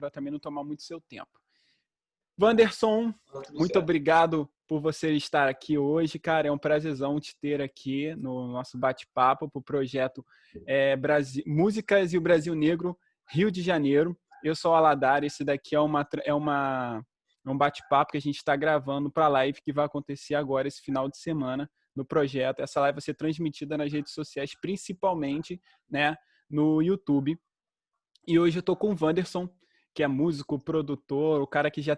para também não tomar muito seu tempo. Wanderson, muito certo. obrigado por você estar aqui hoje, cara. É um prazerzão te ter aqui no nosso bate-papo para o projeto Músicas e o Brasil Negro, Rio de Janeiro. Eu sou o Aladar, esse daqui é um bate-papo que a gente está gravando para a live que vai acontecer agora, esse final de semana, no projeto. Essa live vai ser transmitida nas redes sociais, principalmente, né, no YouTube. E hoje eu tô com o Wanderson, que é músico, produtor, o cara que já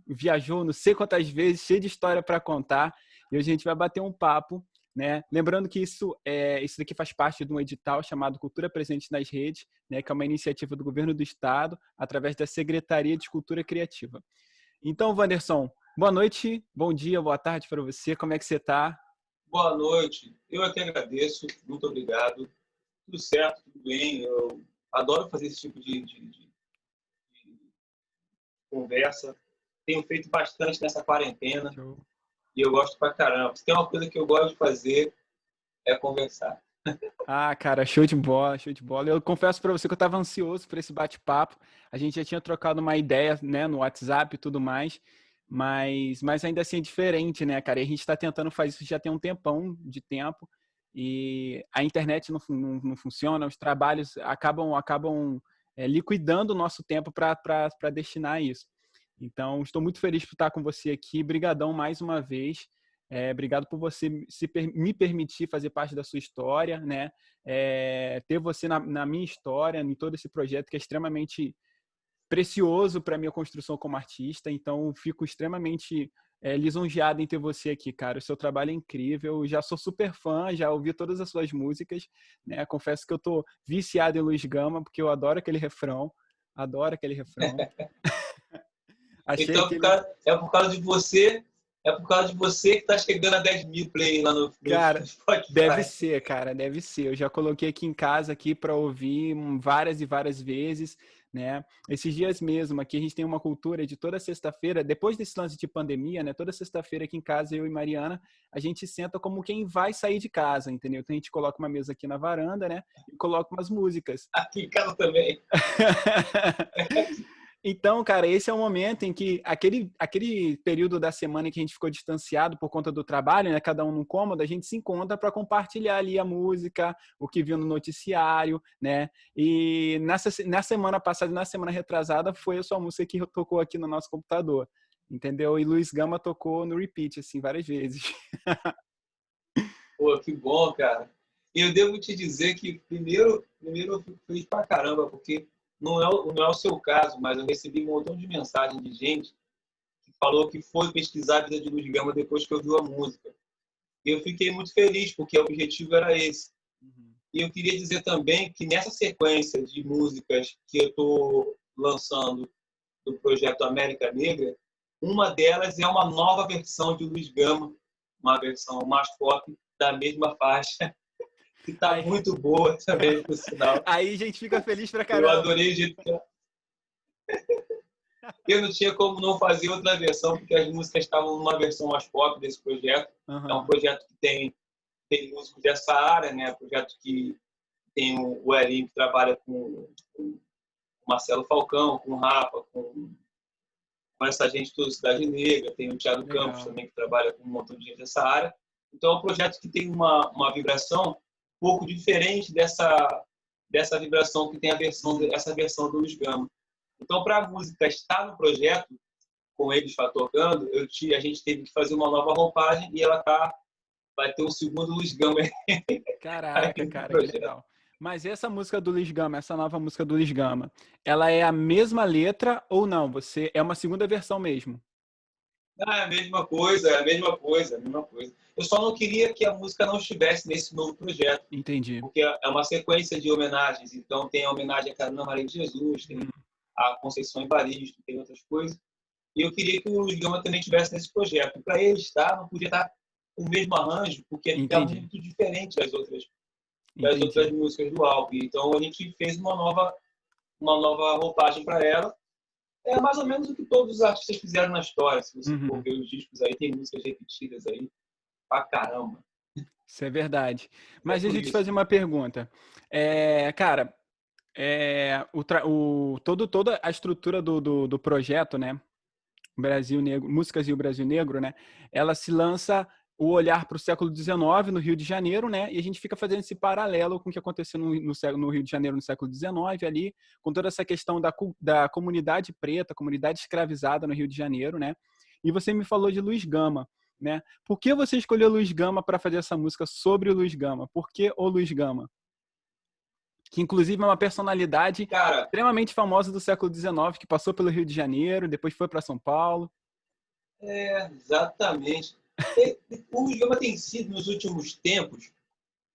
viajou não sei quantas vezes, cheio de história para contar. E hoje a gente vai bater um papo, né? Lembrando que isso daqui faz parte de um edital chamado Cultura Presente nas Redes, né? Que é uma iniciativa do governo do estado, através da Secretaria de Cultura Criativa. Então, Wanderson, boa noite, bom dia, boa tarde para você. Como é que você tá? Boa noite. Eu aqui agradeço. Muito obrigado. Tudo certo, tudo bem. Eu adoro fazer esse tipo de conversa. Tenho feito bastante nessa quarentena Show. e eu gosto pra caramba. Se tem uma coisa que eu gosto de fazer é conversar. Ah, cara, show de bola, show de bola. Eu confesso para você que eu estava ansioso por esse bate-papo. A gente já tinha trocado uma ideia, né, no WhatsApp e tudo mais, mas ainda assim é diferente, né, cara? E a gente está tentando fazer isso já tem um tempão de tempo e a internet não funciona, os trabalhos acabam liquidando o nosso tempo para destinar a isso. Então, estou muito feliz por estar com você aqui. Brigadão mais uma vez. Obrigado por você me permitir fazer parte da sua história, né? Ter você na minha história, em todo esse projeto que é extremamente precioso para a minha construção como artista. Então, fico extremamente lisonjeado em ter você aqui, cara. O seu trabalho é incrível. Eu já sou super fã, já ouvi todas as suas músicas, né? Confesso que eu tô viciado em Luiz Gama, porque eu adoro aquele refrão. Adoro aquele refrão. Achei Então, aquele... é por causa de você, que está chegando a 10 mil play lá no Cara, deve Spotify. ser, cara, deve ser. Eu já coloquei aqui em casa aqui para ouvir várias e várias vezes, né? Esses dias mesmo, aqui a gente tem uma cultura de toda sexta-feira, depois desse lance de pandemia, né? Toda sexta-feira aqui em casa, eu e Mariana, a gente senta como quem vai sair de casa, entendeu? Então a gente coloca uma mesa aqui na varanda, né? E coloca umas músicas. Aqui em casa também. Então, cara, esse é o momento em que aquele período da semana em que a gente ficou distanciado por conta do trabalho, né, cada um num cômodo, a gente se encontra para compartilhar ali a música, o que viu no noticiário, né? E na semana passada e na semana retrasada foi a sua música que tocou aqui no nosso computador, entendeu? E Luiz Gama tocou no repeat, assim, várias vezes. Pô, que bom, cara. E eu devo te dizer que, primeiro eu fico feliz pra caramba, porque não é o seu caso, mas eu recebi um montão de mensagem de gente que falou que foi pesquisar a vida de Luiz Gama depois que ouviu a música. E eu fiquei muito feliz, porque o objetivo era esse. E eu queria dizer também que nessa sequência de músicas que eu estou lançando do projeto América Negra, uma delas é uma nova versão de Luiz Gama, uma versão mais pop da mesma faixa, que está Aí, muito boa também, por sinal. aí a gente fica feliz pra Eu caramba. adorei o jeito que eu não tinha como não fazer outra versão, porque as músicas estavam numa versão mais pop desse projeto. É um Uhum. projeto que tem músicos dessa área, né? Projeto que tem o Elinho, que trabalha com o Marcelo Falcão, com o Rafa, com essa gente toda Cidade Negra, tem o Thiago Campos Legal. também, que trabalha com um montão de gente dessa área. Então, é um projeto que tem uma vibração um pouco diferente dessa vibração que tem essa versão do Luiz Gama. Então, para a música estar no projeto, com eles tocando, a gente teve que fazer uma nova roupagem e vai ter um segundo Luiz Gama aí Caraca, no cara, que projeto. legal. Mas essa música do Luiz Gama, essa nova música do Luiz Gama, ela é a mesma letra ou não? Você é uma segunda versão mesmo? Ah, é a mesma coisa, é a mesma coisa, é a mesma coisa. Eu só não queria que a música não estivesse nesse novo projeto, Entendi. porque é uma sequência de homenagens. Então, tem a homenagem a Carolina Maria de Jesus, tem a Conceição Evaristo, tem outras coisas. E eu queria que o Luiz Gama também estivesse nesse projeto. Para ele estar, não podia estar com o mesmo arranjo, porque fica Entendi. muito diferente das outras Entendi. músicas do álbum. Então, a gente fez uma nova roupagem para ela. É mais ou menos o que todos os artistas fizeram na história. Se você for Uhum. ver os discos aí, tem músicas repetidas aí pra caramba. Isso é verdade. É Mas por deixa eu te isso. fazer uma pergunta. Cara, toda a estrutura do projeto, né? Brasil Negro, Músicas e o Brasil Negro, né? Ela se lança o olhar para o século XIX no Rio de Janeiro, né? E a gente fica fazendo esse paralelo com o que aconteceu no Rio de Janeiro no século XIX ali, com toda essa questão da comunidade preta, comunidade escravizada no Rio de Janeiro, né? E você me falou de Luiz Gama, né? Por que você escolheu Luiz Gama para fazer essa música sobre o Luiz Gama? Por que o Luiz Gama? Que inclusive é uma personalidade Cara, extremamente famosa do século XIX, que passou pelo Rio de Janeiro, depois foi para São Paulo. exatamente. O Gama tem sido, nos últimos tempos,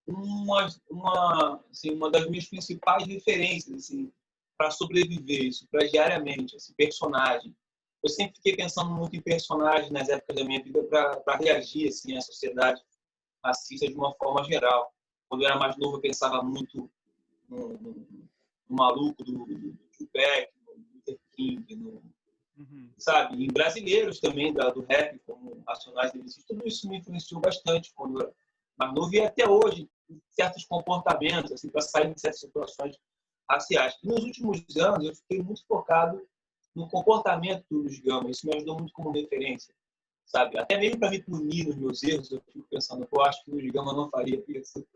uma das minhas principais referências assim, para sobreviver, isso, para diariamente, esse personagem. Eu sempre fiquei pensando muito em personagens nas épocas da minha vida para reagir assim, à sociedade racista de uma forma geral. Quando eu era mais novo, eu pensava muito no maluco do Tupac, no Luther King, sabe, em brasileiros também do rap, como Racionais MCs. Tudo isso me influenciou bastante quando eu era mais novo e até hoje, em certos comportamentos, assim, para sair de certas situações raciais. E nos últimos anos, eu fiquei muito focado no comportamento do Luiz Gama. Isso me ajudou muito como referência, sabe? Até mesmo para me punir nos meus erros, eu fico pensando, eu acho que o Luiz Gama não faria isso.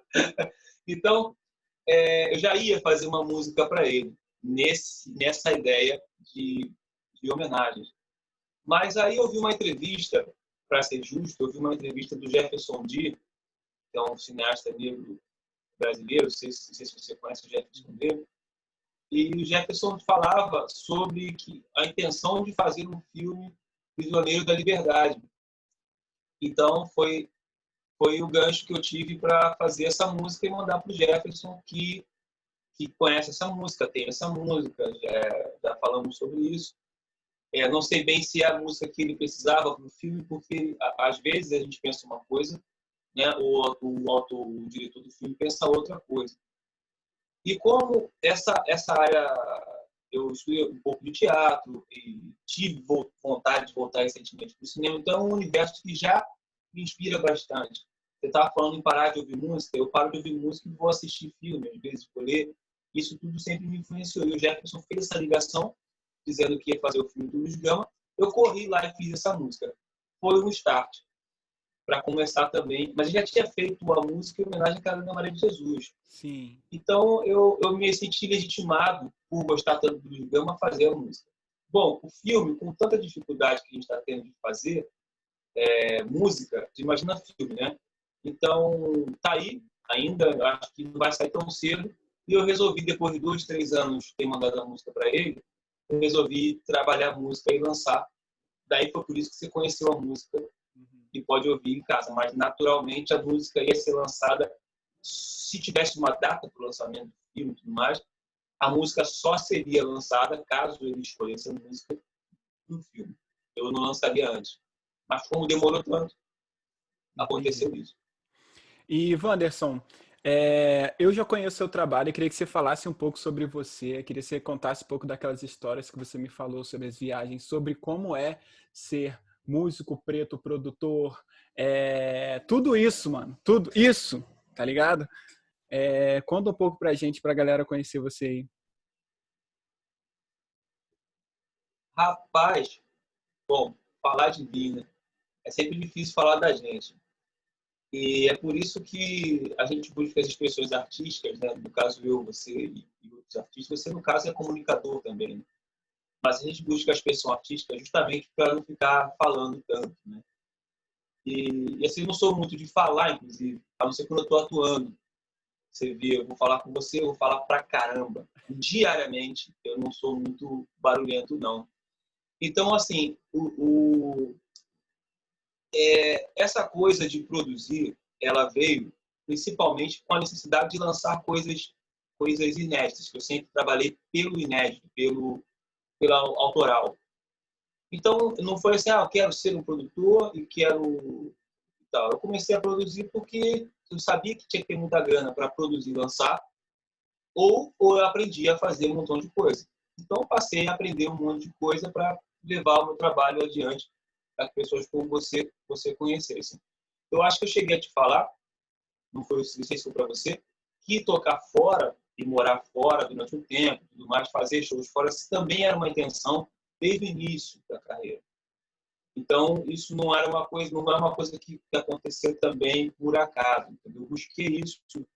Então, eu já ia fazer uma música para ele, nessa ideia de homenagens. Mas aí eu vi uma entrevista, para ser justo, eu vi uma entrevista do Jefferson D, que é um cineasta negro brasileiro, não sei se você conhece o Jefferson D, e o Jefferson falava sobre a intenção de fazer um filme Prisioneiro da Liberdade. Então, foi o gancho que eu tive para fazer essa música e mandar para o Jefferson, que conhece essa música, tem essa música, já falamos sobre isso. Não sei bem se é a música que ele precisava para o filme, porque às vezes a gente pensa uma coisa, né? O diretor do filme pensa outra coisa. E como essa área, eu estudei um pouco de teatro e tive vontade de voltar recentemente para o cinema, então é um universo que já me inspira bastante. Você estava falando em parar de ouvir música, eu paro de ouvir música e vou assistir filme, às vezes vou ler. Isso tudo sempre me influenciou. E o Jefferson fez essa ligação, dizendo que ia fazer o filme do Luiz Gama. Eu corri lá e fiz essa música. Foi um start para começar também. Mas eu já tinha feito a música em homenagem à Carolina Maria de Jesus. Sim. Então eu me senti legitimado por gostar tanto do Luiz Gama a fazer a música. Bom, o filme, com tanta dificuldade que a gente está tendo de fazer música, você imagina filme, né? Então, tá aí ainda, acho que não vai sair tão cedo. E eu resolvi, depois de 2, 3 anos ter mandado a música para ele, eu resolvi trabalhar a música e lançar. Daí foi por isso que você conheceu a música e pode ouvir em casa. Mas, naturalmente, a música ia ser lançada, se tivesse uma data para o lançamento do filme e tudo mais, a música só seria lançada caso ele escolhesse a música do filme. Eu não lançaria antes. Mas como demorou tanto, aconteceu isso. E, Wanderson, eu já conheço o seu trabalho e queria que você falasse um pouco sobre você, queria que você contasse um pouco daquelas histórias que você me falou sobre as viagens, sobre como é ser músico preto, produtor, tudo isso, mano, tudo isso, tá ligado? Conta um pouco pra gente, pra galera conhecer você aí. Rapaz, bom, falar de mim, né? É sempre difícil falar da gente. E é por isso que a gente busca as expressões artísticas, né? No caso eu, você e outros artistas. Você, no caso, é comunicador também, né? Mas a gente busca a expressão artística justamente para não ficar falando tanto, né? E assim, eu não sou muito de falar, inclusive, a não ser quando eu estou atuando. Você vê, eu vou falar com você, eu vou falar pra caramba. Diariamente, eu não sou muito barulhento, não. Então, assim, essa coisa de produzir, ela veio principalmente com a necessidade de lançar coisas inéditas, que eu sempre trabalhei pelo inédito, pela autoral. Então, não foi assim, eu quero ser um produtor e quero... Então, eu comecei a produzir porque eu sabia que tinha que ter muita grana para produzir e lançar, ou eu aprendi a fazer um montão de coisa. Então, eu passei a aprender um monte de coisa para levar o meu trabalho adiante para que pessoas como você conhecessem. Eu acho que eu cheguei a te falar, não sei se foi para você, que tocar fora de morar fora durante um tempo, tudo mais, fazer shows fora, isso também era uma intenção desde o início da carreira. Então, isso não era uma coisa, não é uma coisa que aconteceu também por acaso. Entendeu? Eu busquei isso junto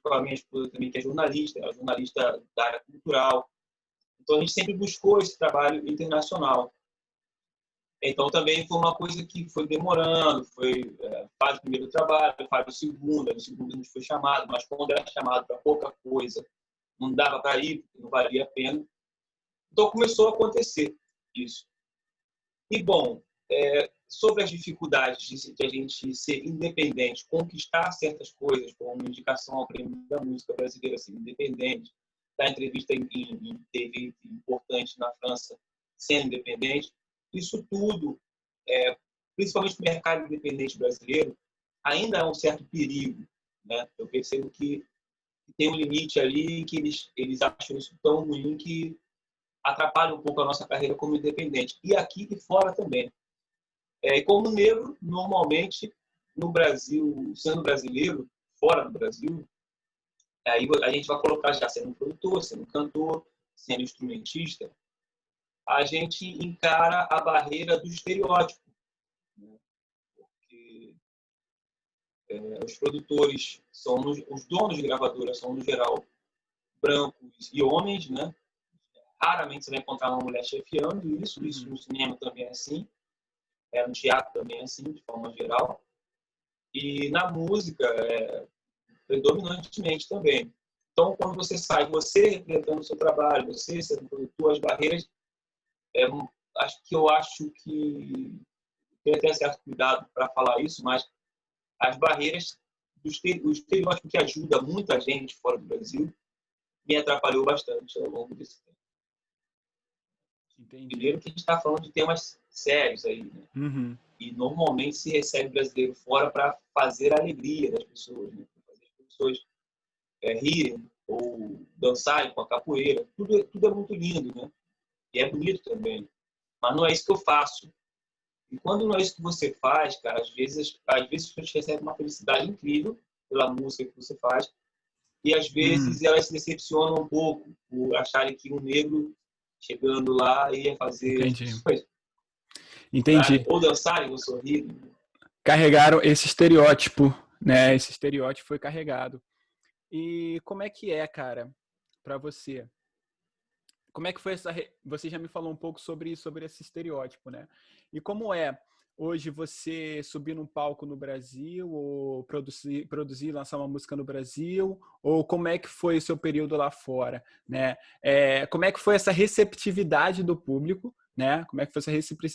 com a minha esposa também, que é jornalista, ela é jornalista da área cultural. Então, a gente sempre buscou esse trabalho internacional. Então, também foi uma coisa que foi demorando, faz o primeiro trabalho, faz o segundo, no segundo a gente foi chamado, mas quando era chamado para pouca coisa, não dava para ir, porque não valia a pena. Então, começou a acontecer isso. E, bom, sobre as dificuldades de a gente ser independente, conquistar certas coisas, como indicação ao Prêmio da Música Brasileira, ser independente, dar entrevista em TV importante na França, sendo independente, isso tudo, principalmente no mercado independente brasileiro, ainda há um certo perigo. Né? Eu percebo que tem um limite ali que eles acham isso tão ruim que atrapalha um pouco a nossa carreira como independente. E aqui e fora também. E como negro, normalmente, no Brasil, sendo brasileiro, fora do Brasil, aí a gente vai colocar já sendo um produtor, sendo um cantor, sendo instrumentista, a gente encara a barreira do estereótipo. Né? Porque os produtores, os donos de gravadoras são, no geral, brancos e homens, né? Raramente você vai encontrar uma mulher chefiando isso no cinema também é assim, no teatro também é assim, de forma geral. E na música, predominantemente também. Então, quando você sai, você representando o seu trabalho, você sendo produtor, as barreiras, eu acho que tem até certo cuidado para falar isso, mas as barreiras, o estereótipo que ajuda muita gente fora do Brasil, me atrapalhou bastante ao longo desse tempo. Entendi. Primeiro que a gente está falando de temas sérios aí, né? Uhum. E normalmente se recebe brasileiro fora para fazer a alegria das pessoas, né? Para fazer as pessoas rirem ou dançarem com a capoeira. Tudo é muito lindo, né? E é bonito também. Mas não é isso que eu faço. E quando não é isso que você faz, cara, às vezes você recebe uma felicidade incrível pela música que você faz e às vezes elas se decepcionam um pouco por acharem que um negro chegando lá ia fazer as Entendi. pessoas Entendi. ou dançarem ou sorrirem. Carregaram esse estereótipo, né? Esse estereótipo foi carregado. E como é que é, cara, para você? Como é que foi essa... Você já me falou um pouco sobre esse estereótipo, né? E como é hoje você subir num palco no Brasil ou produzir, lançar uma música no Brasil? Ou como é que foi o seu período lá fora, né? Como é que foi essa receptividade do público, né? Como é que foi essa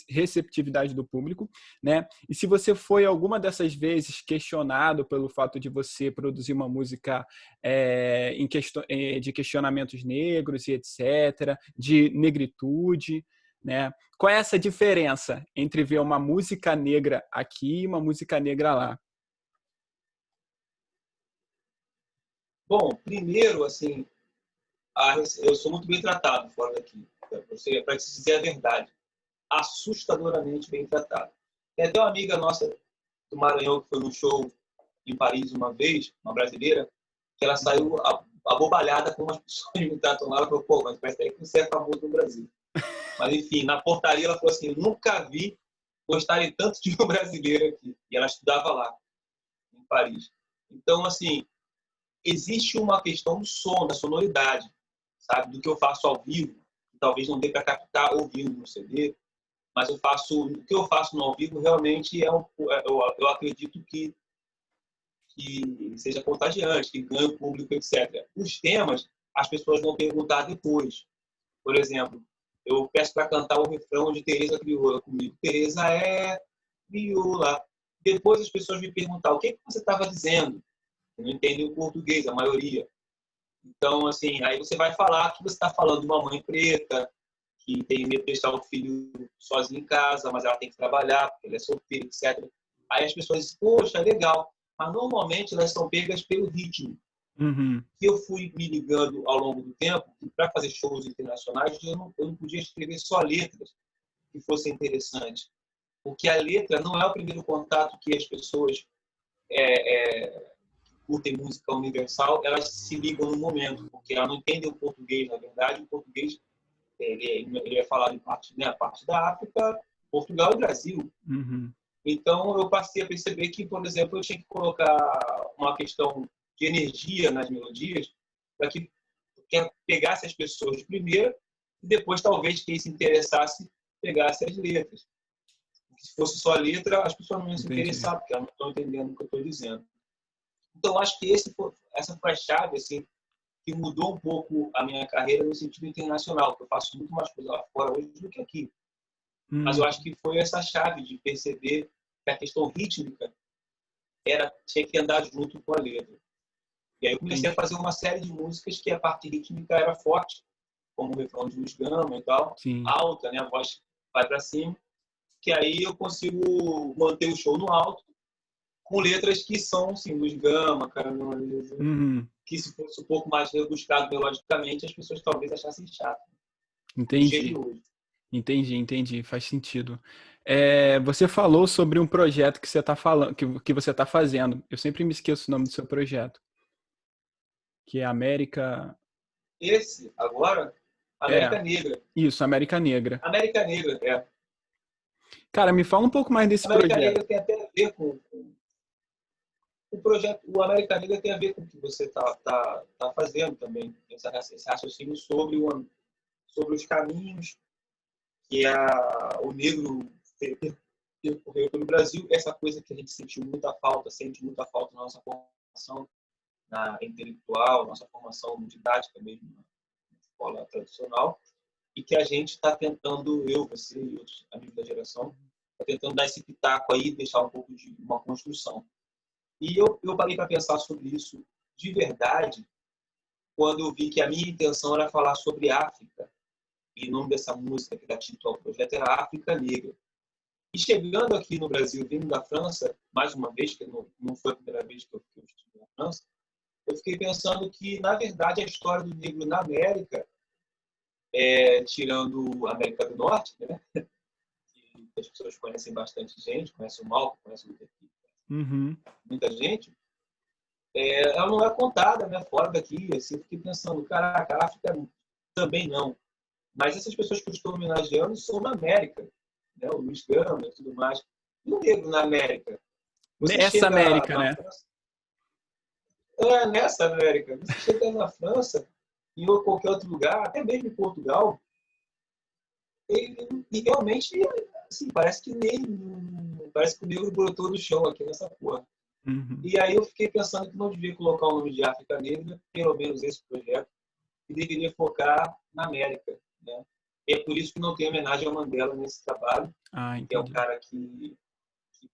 receptividade do público, né? E se você foi alguma dessas vezes questionado pelo fato de você produzir uma música de questionamentos negros e etc., de negritude, né? Qual é essa diferença entre ver uma música negra aqui e uma música negra lá? Bom, primeiro, assim, eu sou muito bem tratado fora daqui, para te dizer a verdade. Assustadoramente bem tratado. Tem até uma amiga nossa do Maranhão que foi no show em Paris uma vez, uma brasileira, que ela saiu abobalhada com umas pessoas me tratam lá. Ela falou, pô, mas parece que você é famoso no Brasil. Mas, enfim, na portaria ela falou assim, eu nunca vi gostarem tanto de uma brasileira aqui. E ela estudava lá, em Paris. Então, assim, existe uma questão do som, da sonoridade, sabe? Do que eu faço ao vivo, que talvez não dê para captar ouvindo no CD, mas o que eu faço no ao vivo realmente eu acredito que seja contagiante, que ganhe o público, etc. Os temas, as pessoas vão perguntar depois. Por exemplo, eu peço para cantar o refrão de Tereza Crioula comigo. Tereza é crioula. Depois as pessoas me perguntar o que você estava dizendo. Eu não entendem o português, a maioria. Então, assim, aí você vai falar que você está falando de uma mãe preta, que tem medo de deixar o filho sozinho em casa, mas ela tem que trabalhar, porque ele é solteiro, etc. Aí as pessoas dizem, poxa, legal. Mas normalmente elas são pegas pelo ritmo. Uhum. Que eu fui me ligando ao longo do tempo, que para fazer shows internacionais eu não podia escrever só letras que fossem interessantes. Porque a letra não é o primeiro contato que as pessoas curtem música universal, elas se ligam no momento, porque elas não entendem o português, na verdade. O português ele é falado em parte, né, a parte da África, Portugal e Brasil. Uhum. Então, eu passei a perceber que, por exemplo, eu tinha que colocar uma questão de energia nas melodias para que pegasse as pessoas de primeira e depois, talvez, quem se interessasse, pegasse as letras. Porque se fosse só a letra, as pessoas não iam se Entendi. interessar, porque elas não estão entendendo o que eu estou dizendo. Então, acho que essa foi a chave, assim, que mudou um pouco a minha carreira no sentido internacional, porque eu faço muito mais coisa lá fora hoje do que aqui. Mas eu acho que foi essa chave de perceber que a questão rítmica tinha que andar junto com a letra. E aí eu comecei a fazer uma série de músicas que a parte rítmica era forte, como o refrão de Luiz Gama e tal, Sim. alta, né? A voz vai para cima, que aí eu consigo manter o show no alto, com letras que são, assim, Luiz Gama, Caramelo, Uhum. que se fosse um pouco mais rebuscado melodicamente, as pessoas talvez achassem chato. Do dia de Entendi. hoje. Entendi. Faz sentido. Você falou sobre um projeto que você está falando, que você está fazendo. Eu sempre me esqueço o nome do seu projeto, que é América. Esse, agora, É, América Negra. isso, América Negra. América Negra, é. Cara, me fala um pouco mais desse América projeto. Negra tem até a ver com o projeto. O América Negra tem a ver com o que você tá fazendo também. Esse raciocínio sobre os caminhos que o negro percorreu pelo Brasil. Essa coisa que a gente sentiu muita falta, sente muita falta na nossa formação na intelectual, nossa formação didática mesmo na escola tradicional, e que a gente está tentando, eu, você e outros amigos da geração, está tentando dar esse pitaco aí, deixar um pouco de uma construção. E eu parei para pensar sobre isso de verdade quando eu vi que a minha intenção era falar sobre África. E o nome dessa música que dá título ao projeto era África Negra. E chegando aqui no Brasil, vindo da França, mais uma vez, que não foi a primeira vez que eu estive na França, eu fiquei pensando que, na verdade, a história do negro na América, tirando a América do Norte, né, que as pessoas conhecem bastante gente, conhecem o Malcolm, conhecem o Luther King, Uhum. muita gente, ela não é contada, né, fora daqui. Assim, eu fiquei pensando, caraca, a África também não. Mas essas pessoas que eu estou homenageando são na América, né, o Luiz Gama e tudo mais. E o negro na América? Você Nessa chega América, na né? França, nessa América, você chega na França, em qualquer outro lugar, até mesmo em Portugal, e realmente, assim, parece que o negro brotou do chão aqui nessa porra. Uhum. E aí eu fiquei pensando que não devia colocar o nome de África Negra, pelo menos esse projeto, e deveria focar na América, né? E é por isso que não tem homenagem ao Mandela nesse trabalho, Ah, que é o entendi. cara que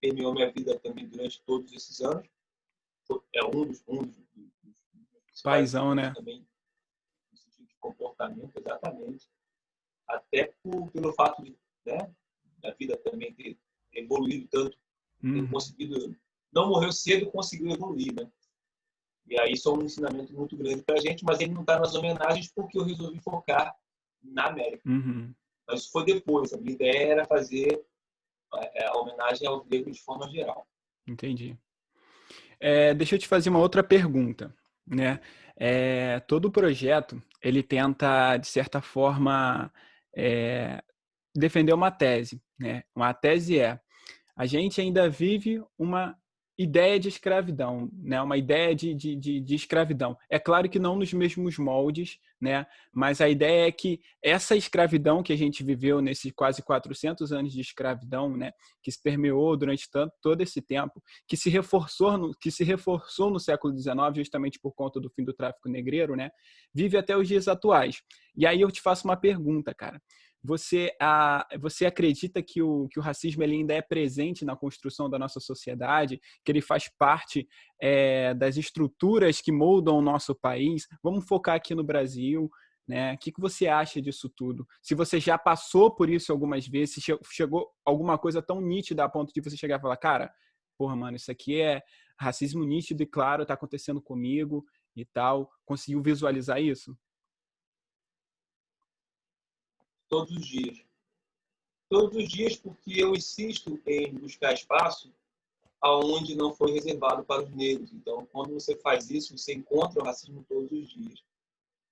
permeou minha vida também durante todos esses anos. É um dos principais Paizão, exemplos né? também no sentido de comportamento, exatamente. Até pelo fato de, né, a vida também ter evoluído tanto, ter Uhum. conseguido, não morreu cedo, conseguiu evoluir, né? E aí isso é um ensinamento muito grande para a gente, mas ele não está nas homenagens porque eu resolvi focar na América. Uhum. Mas isso foi depois. A minha ideia era fazer a homenagem ao negro de forma geral. Entendi. Deixa eu te fazer uma outra pergunta, né? Todo o projeto, ele tenta, de certa forma, defender uma tese, né? Uma tese a gente ainda vive uma ideia de escravidão, né? Uma ideia de escravidão. É claro que não nos mesmos moldes, né? Mas a ideia é que essa escravidão que a gente viveu nesses quase 400 anos de escravidão, né? Que se permeou durante todo esse tempo, que se reforçou no século XIX, justamente por conta do fim do tráfico negreiro, né? Vive até os dias atuais. E aí eu te faço uma pergunta, cara. Você acredita que o racismo ele ainda é presente na construção da nossa sociedade, que ele faz parte das estruturas que moldam o nosso país? Vamos focar aqui no Brasil, né? O que você acha disso tudo? Se você já passou por isso algumas vezes, se chegou alguma coisa tão nítida a ponto de você chegar e falar, cara, porra, mano, isso aqui é racismo nítido e claro, tá acontecendo comigo e tal. Conseguiu visualizar isso? Todos os dias. Todos os dias, porque eu insisto em buscar espaço aonde não foi reservado para os negros. Então, quando você faz isso, você encontra o racismo todos os dias.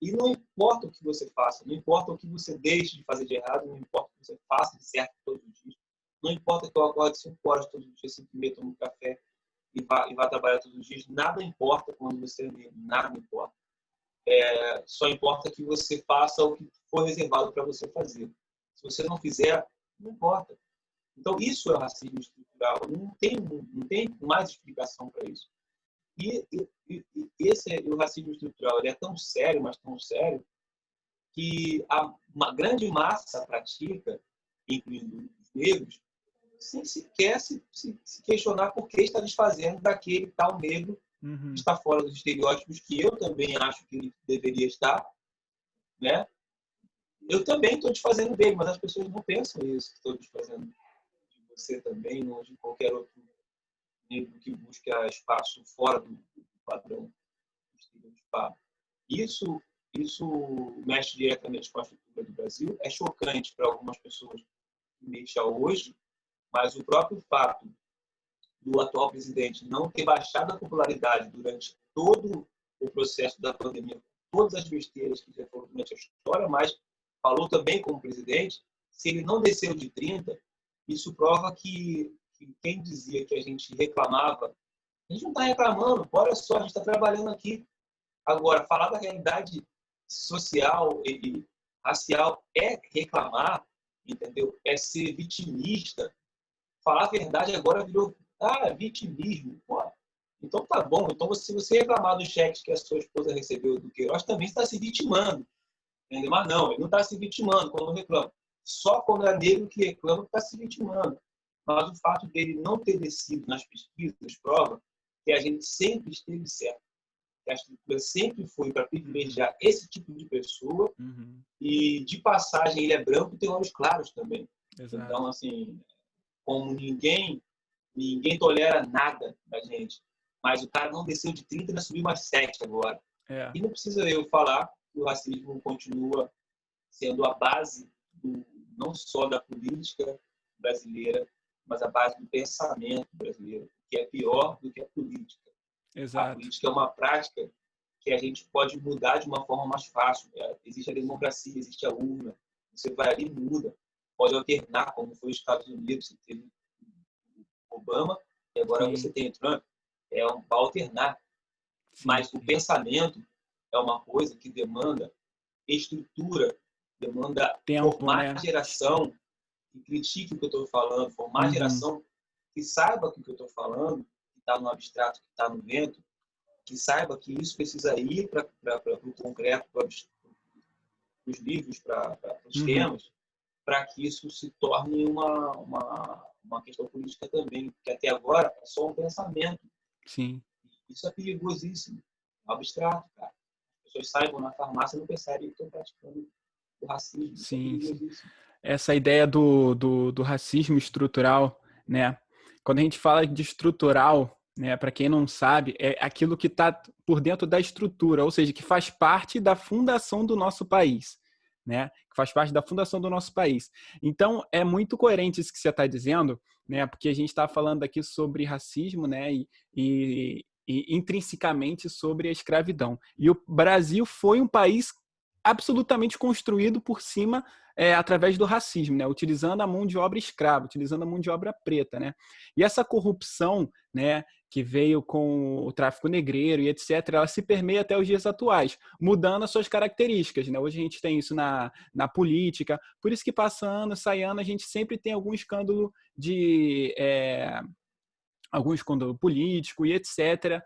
E não importa o que você faça, não importa o que você deixe de fazer de errado, não importa o que você faça de certo todos os dias, não importa que eu acorde 5 horas todos os dias, 5h30, tomo café e vá trabalhar todos os dias, nada importa quando você é negro, nada importa. Só importa que você faça o que for reservado para você fazer. Se você não fizer, não importa. Então, isso é o racismo estrutural. Não tem mais explicação para isso. E esse o racismo estrutural. Ele é tão sério, mas tão sério, que uma grande massa pratica, incluindo os negros, sem sequer se questionar por que está desfazendo daquele tal negro que está fora dos estereótipos que eu também acho que ele deveria estar, né? Eu também estou desfazendo dele, mas as pessoas não pensam isso, que estou desfazendo de você também, ou de qualquer outro negro que busca espaço fora do padrão estereotipado. Isso mexe diretamente com a estrutura do Brasil. É chocante para algumas pessoas que mexa hoje, mas o próprio fato do atual presidente não ter baixado a popularidade durante todo o processo da pandemia, todas as besteiras que já foram durante a história, mas falou também como presidente, se ele não desceu de 30, isso prova que quem dizia que a gente reclamava, a gente não está reclamando, olha só, a gente está trabalhando aqui. Agora, falar da realidade social e racial é reclamar, entendeu? É ser vitimista. Falar a verdade agora virou vitimismo. Pô, então tá bom. Então, se você reclamar dos cheques que a sua esposa recebeu do Queiroz, também está se vitimando. Entendeu? Mas não, ele não está se vitimando quando reclama. Só quando é negro que reclama está se vitimando. Mas o fato dele não ter descido nas pesquisas prova que a gente sempre esteve certo. Que a estrutura sempre foi para privilegiar esse tipo de pessoa. E, de passagem, ele é branco e tem olhos claros também. Exato. Então, assim, como ninguém tolera nada da gente. Mas o cara não desceu de 30 e ainda subiu mais 7 agora. E não precisa eu falar que o racismo continua sendo a base não só da política brasileira, mas a base do pensamento brasileiro, que é pior do que a política. Exato. A política é uma prática que a gente pode mudar de uma forma mais fácil. Existe a democracia, existe a urna. Você vai ali e muda. Pode alternar, como foi os Estados Unidos. Você teve Obama e agora Sim. você tem Trump. Para alternar. Sim. Mas o pensamento é uma coisa que demanda estrutura, demanda tempo, formar né? geração que critique o que eu estou falando, formar geração que saiba o que eu estou falando, que está no abstrato, que está no vento, que saiba que isso precisa ir para o concreto, para os livros, para os temas, para que isso se torne uma questão política também, porque até agora é só um pensamento. Sim. Isso é perigosíssimo, é abstrato, cara. As pessoas saibam na farmácia e não percebem que estão praticando o racismo. Isso é perigosíssimo. Essa ideia do racismo estrutural, né? Quando a gente fala de estrutural, né, para quem não sabe, é aquilo que está por dentro da estrutura, ou seja, que faz parte da fundação do nosso país, né? Que faz parte da fundação do nosso país. Então, é muito coerente isso que você está dizendo, né? Porque a gente está falando aqui sobre racismo, né? E intrinsecamente sobre a escravidão. E o Brasil foi um país absolutamente construído por cima através do racismo, né? Utilizando a mão de obra escrava, utilizando a mão de obra preta, né? E essa corrupção, né, que veio com o tráfico negreiro e etc., ela se permeia até os dias atuais, mudando as suas características, né? Hoje a gente tem isso na política, por isso que passa ano, sai ano, a gente sempre tem algum escândalo algum escândalo político e etc.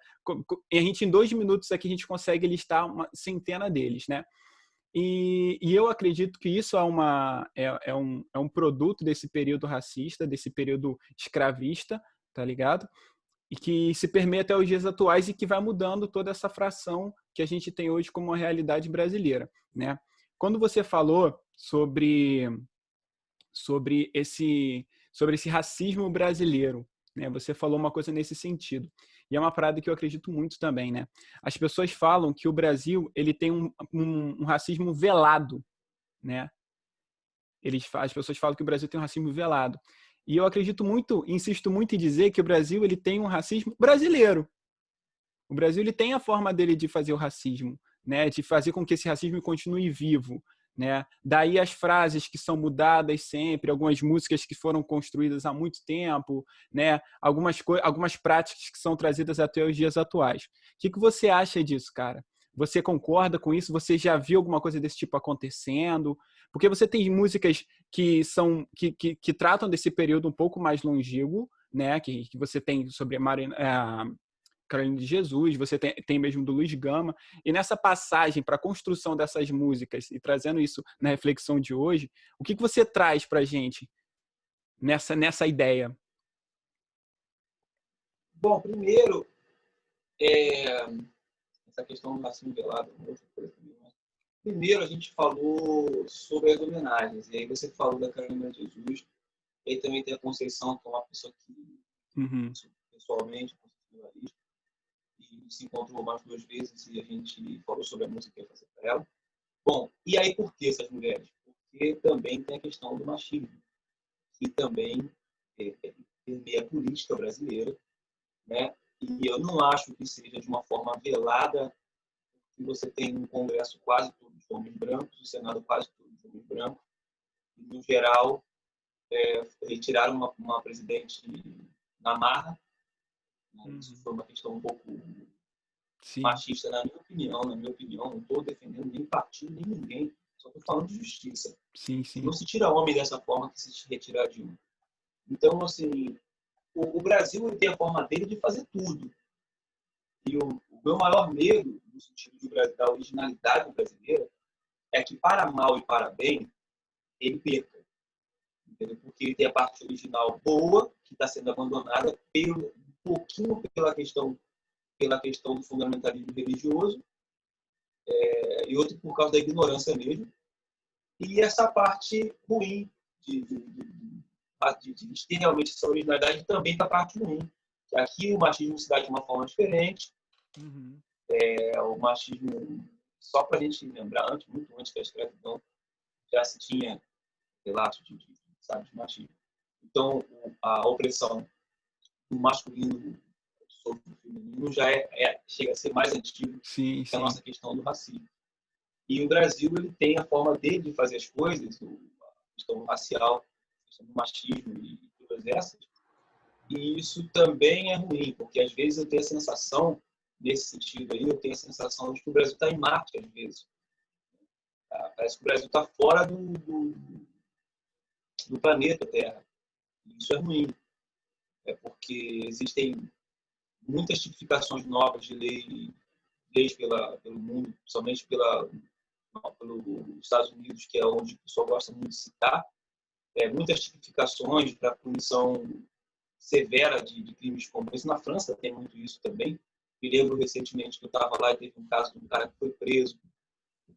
E a gente, em 2 minutos aqui, a gente consegue listar uma centena deles, né? E eu acredito que isso é um produto desse período racista, desse período escravista, tá ligado? E que se permeia até os dias atuais e que vai mudando toda essa fração que a gente tem hoje como uma realidade brasileira, né? Quando você falou sobre esse racismo brasileiro, né? Você falou uma coisa nesse sentido. E é uma parada que eu acredito muito também, né? As pessoas falam que o Brasil ele tem um racismo velado, né? As pessoas falam que o Brasil tem um racismo velado. E eu acredito muito, insisto muito em dizer que o Brasil ele tem um racismo brasileiro. O Brasil ele tem a forma dele de fazer o racismo, né? De fazer com que esse racismo continue vivo, né? Daí as frases que são mudadas sempre, algumas músicas que foram construídas há muito tempo, né? Algumas práticas que são trazidas até os dias atuais. O que você acha disso, cara? Você concorda com isso? Você já viu alguma coisa desse tipo acontecendo? Porque você tem músicas que tratam desse período um pouco mais longínquo, né? Que você tem sobre a Carolina de Jesus, você tem mesmo do Luiz Gama, e nessa passagem para a construção dessas músicas e trazendo isso na reflexão de hoje, o que você traz para a gente nessa ideia? Bom, primeiro, essa questão do racismo velado é uma outra coisa também. Mas primeiro, a gente falou sobre as homenagens, e aí você falou da Carolina de Jesus, e aí também tem a Conceição, que é uma pessoa que, pessoalmente, e se encontrou mais 2 vezes e a gente falou sobre a música que ia fazer para ela. Bom, e aí por que essas mulheres? Porque também tem a questão do machismo, que também permeia a política brasileira, né? E eu não acho que seja de uma forma velada, que você tem um Congresso quase todo de homens brancos, o Senado quase todo de homens brancos, e, no geral, retiraram uma presidente na marra, né? Isso foi uma questão um pouco machista, na minha opinião, não estou defendendo nem partido, nem ninguém, só estou falando de justiça. Sim. Não se tira homem dessa forma que se retirar de um. Então, assim, o Brasil tem a forma dele de fazer tudo. E o meu maior medo, no sentido da originalidade brasileira, é que, para mal e para bem, ele perca. Entendeu? Porque ele tem a parte original boa, que está sendo abandonada, um pouquinho pela questão do fundamentalismo religioso, e outro por causa da ignorância mesmo. E essa parte ruim de ter realmente essa originalidade também da parte ruim. Que aqui o machismo se dá de uma forma diferente. O machismo, só para a gente lembrar, muito antes da escravidão, já se tinha relatos de machismo. Então, a opressão do masculino sobre o feminino já chega a ser mais antigo que a nossa questão do racismo. E o Brasil ele tem a forma dele de fazer as coisas, a questão racial, a questão do machismo e todas essas. E isso também é ruim, porque às vezes eu tenho a sensação, nesse sentido aí, de que o Brasil está em Marte, às vezes. Parece que o Brasil está fora do planeta Terra. E isso é ruim. É porque existem muitas tipificações novas de leis pelo mundo, principalmente pelos Estados Unidos, que é onde o pessoal gosta muito de citar, muitas tipificações para punição severa de crimes como esse. Na França tem muito isso também. Me lembro recentemente que eu estava lá e teve um caso de um cara que foi preso,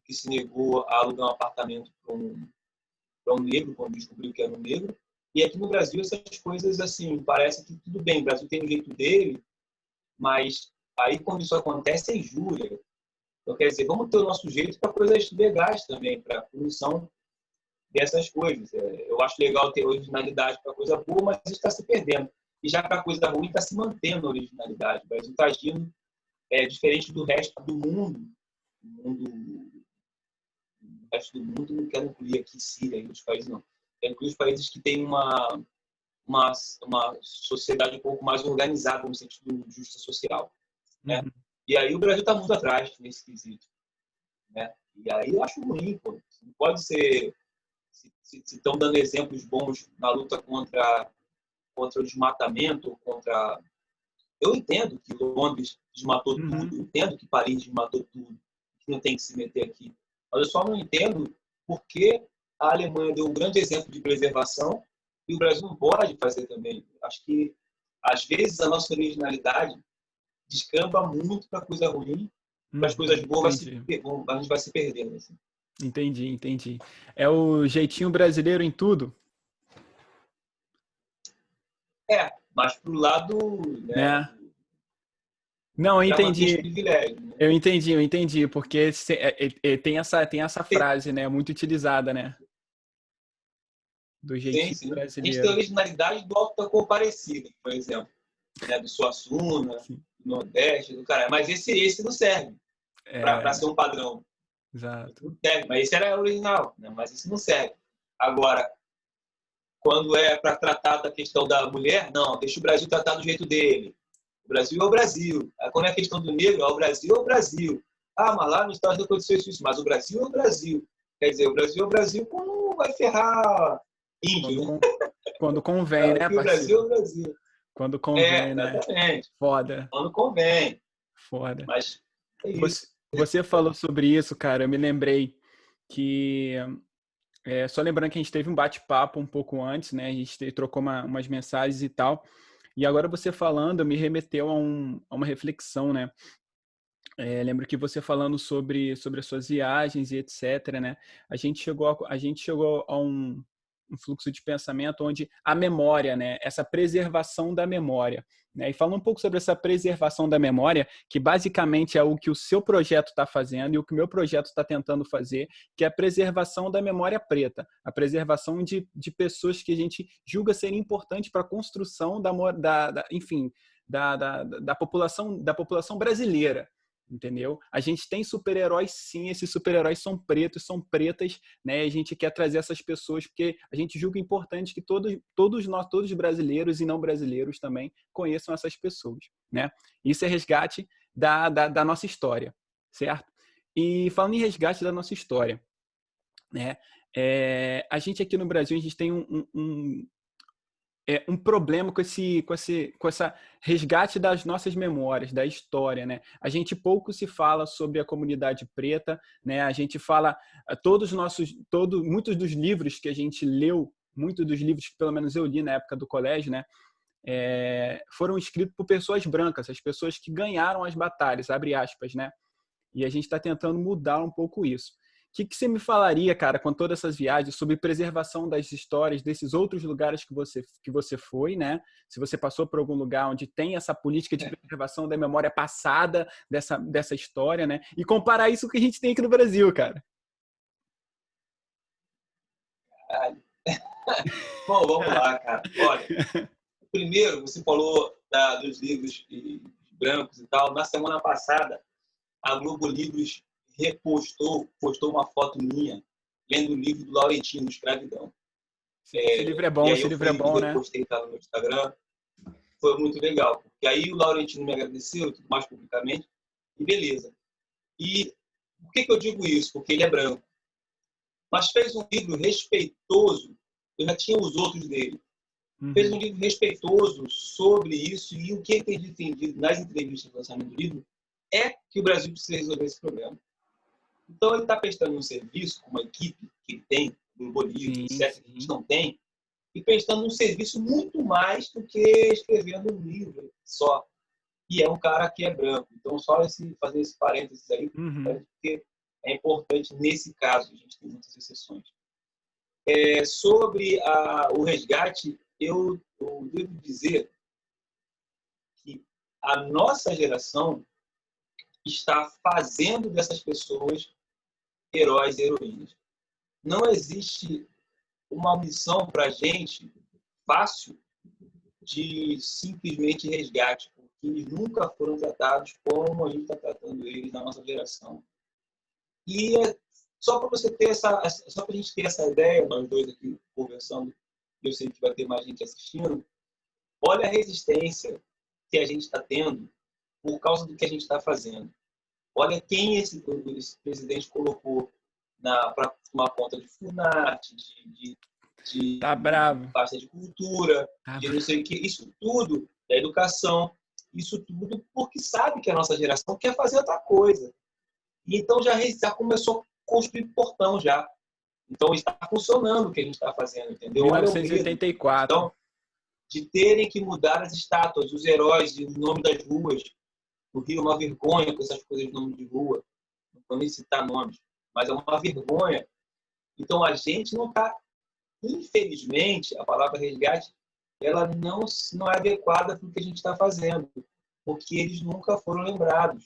que se negou a alugar um apartamento para um negro, quando descobriu que era um negro. E aqui no Brasil essas coisas, assim, parece que tudo bem, o Brasil tem o jeito dele, mas aí quando isso acontece é injúria. Então, quer dizer, vamos ter o nosso jeito para coisas legais também, para a punição dessas coisas. Eu acho legal ter originalidade para coisa boa, mas isso está se perdendo. E já para coisa ruim está se mantendo a originalidade. O Brasil está agindo diferente do resto do mundo. O resto do mundo, não quero incluir aqui Síria e outros países, não. Quero incluir os países que têm uma sociedade um pouco mais organizada no sentido de justiça social. Né? E aí o Brasil está muito atrás nesse quesito. Né? E aí eu acho ruim. Pô. Não pode ser... Se estão dando exemplos bons na luta contra o desmatamento, Eu entendo que Londres desmatou tudo, eu entendo que Paris desmatou tudo, que não tem que se meter aqui. Mas eu só não entendo por que a Alemanha deu um grande exemplo de preservação e o Brasil não pode fazer também. Acho que, às vezes, a nossa originalidade descamba muito para coisa ruim, para as coisas boas a gente vai se perdendo. Assim. Entendi. É o jeitinho brasileiro em tudo? Mas pro lado... Né, Não, eu entendi. Privilégio, né? Eu entendi, porque tem essa frase, né, muito utilizada, né? do Sim, jeitinho sim. A gente tem a brasileiro. originalidade do Alto da Compadecida, por exemplo, né? Do Suassuna, Sim. do Nordeste, do cara. Mas esse não serve para É, ser um padrão. exato. Não serve, mas esse era original, né? Mas isso não serve. Agora, quando é para tratar da questão da mulher, não, deixa o Brasil tratar do jeito dele. O Brasil é o Brasil. Quando é a questão do negro, o Brasil é o Brasil. Ah, mas lá nos Estados Unidos aconteceu isso, mas o Brasil é o Brasil. Quer dizer, o Brasil é o Brasil quando vai ferrar índio, né? Quando convém, né, Aqui o Brasil é parceiro? o Brasil. Quando É, convém, né? exatamente. Foda, Quando convém. foda. Mas é Você, isso. você falou sobre isso, cara. Eu me lembrei que só lembrando que a gente teve um bate-papo um pouco antes, né? A gente trocou umas mensagens e tal. E agora você falando me remeteu a uma reflexão, né? Lembro que você falando sobre as suas viagens e etc, né? A gente chegou a um fluxo de pensamento onde a memória, né? Essa preservação da memória, né? E falando um pouco sobre essa preservação da memória, que basicamente é o que o seu projeto está fazendo e o que o meu projeto está tentando fazer, que é a preservação da memória preta, a preservação de pessoas que a gente julga serem importantes para a construção enfim, da população brasileira. Entendeu? A gente tem super-heróis, sim, esses super-heróis são pretos, são pretas, né? A gente quer trazer essas pessoas porque a gente julga importante que todos nós, todos brasileiros e não brasileiros também conheçam essas pessoas, né? Isso é resgate da nossa história, certo? E falando em resgate da nossa história, né? A gente aqui no Brasil, a gente tem um problema com essa resgate das nossas memórias, da história, né? A gente pouco se fala sobre a comunidade preta, né? A gente fala muitos dos livros que a gente leu, muitos dos livros que pelo menos eu li na época do colégio, né? Foram escritos por pessoas brancas, as pessoas que ganharam as batalhas, abre aspas, né? E a gente está tentando mudar um pouco isso. O que você me falaria, cara, com todas essas viagens, sobre preservação das histórias desses outros lugares que você foi, né? Se você passou por algum lugar onde tem essa política de preservação da memória passada dessa história, né? E comparar isso com o que a gente tem aqui no Brasil, cara. Bom, vamos lá, cara. Olha, primeiro, você falou dos livros brancos e tal. Na semana passada, a Globo Livros postou uma foto minha lendo o livro do Laurentino, Escravidão. Esse livro é E bom, aí esse eu livro é fui bom, e né? repostei, tá no meu Instagram. Foi muito legal, porque aí o Laurentino me agradeceu, tudo mais publicamente, e beleza. E por que eu digo isso? Porque ele é branco. Mas fez um livro respeitoso, eu já tinha os outros dele, fez um livro respeitoso sobre isso, e o que ele tem defendido nas entrevistas do lançamento do livro é que o Brasil precisa resolver esse problema. Então, ele está prestando um serviço com uma equipe que ele tem, do Bolívia, Sim, etc., que a gente sim. não tem, e prestando um serviço muito mais do que escrevendo um livro só. E é um cara que é branco. Então, só fazer esse parênteses aí, porque é importante nesse caso, a gente tem muitas exceções. Sobre o resgate, eu devo dizer que a nossa geração está fazendo dessas pessoas heróis e heroínas. Não existe uma missão para a gente fácil de simplesmente resgate, porque eles nunca foram tratados como a gente está tratando eles na nossa geração. E só para você ter só para a gente ter essa ideia, nós dois aqui conversando, eu sei que vai ter mais gente assistindo, olha a resistência que a gente está tendo por causa do que a gente está fazendo. Olha quem esse presidente colocou para tomar conta de Funarte, Tá bravo. pasta de cultura, de não sei o que, isso tudo, da educação, isso tudo porque sabe que a nossa geração quer fazer outra coisa. E então já começou a construir portão já. Então está funcionando o que a gente está fazendo, entendeu? Olha o medo. 1984. Então, de terem que mudar as estátuas, os heróis, o nome das ruas. O Rio é uma vergonha com essas coisas de nome de rua. Não vou nem citar nomes, mas é uma vergonha. Então a gente não está, infelizmente, a palavra resgate, ela não é adequada para o que a gente está fazendo, porque eles nunca foram lembrados.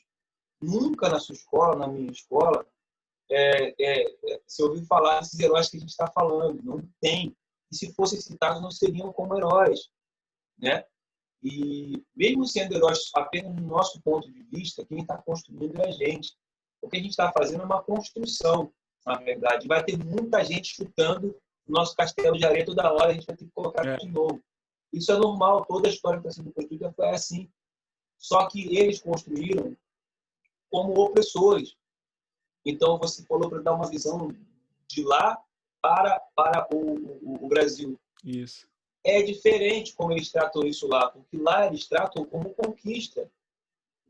Nunca na sua escola, na minha escola, você ouviu falar desses heróis que a gente está falando. Não tem. e se fossem citados não seriam como heróis, né? E mesmo sendo heróis apenas no nosso ponto de vista, quem está construindo é a gente. O que a gente está fazendo é uma construção, na verdade. Vai ter muita gente chutando o nosso castelo de areia toda hora, a gente vai ter que colocar de novo. Isso é normal, toda a história que está sendo construída foi assim. Só que eles construíram como opressores. Então, você falou para dar uma visão de lá para o Brasil. Isso. É diferente como eles tratam isso lá, porque lá eles tratam como conquista.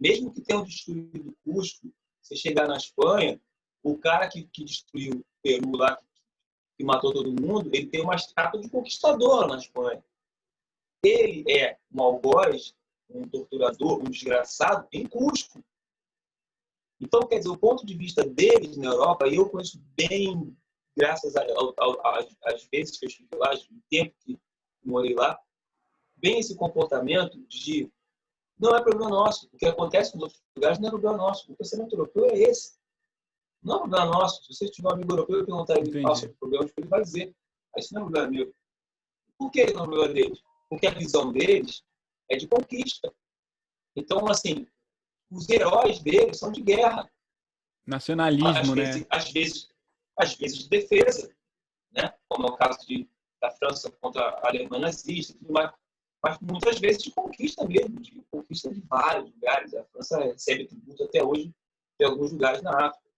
Mesmo que tenham destruído o Cusco, você chegar na Espanha, o cara que destruiu o Peru lá, que matou todo mundo, ele tem uma estátua de conquistador na Espanha. Ele é um algoz, um torturador, um desgraçado em Cusco. Então, quer dizer, o ponto de vista deles na Europa, e eu conheço bem, graças às vezes que eu estive lá, o tempo que morei lá, bem esse comportamento de não é problema nosso. O que acontece nos outros lugares não é problema nosso. O pensamento europeu é esse. Não é problema nosso. Se você tiver um amigo europeu e perguntar ele qual é o problema, ele vai dizer, isso não é problema meu. Por que não é problema deles? Porque a visão deles é de conquista. Então, assim, os heróis deles são de guerra. Nacionalismo, né? Às vezes de defesa, né? Como é o caso da França contra a Alemanha nazista e tudo mais. Mas muitas vezes de conquista mesmo, de conquista de vários lugares. A França recebe tributo até hoje de alguns lugares na África.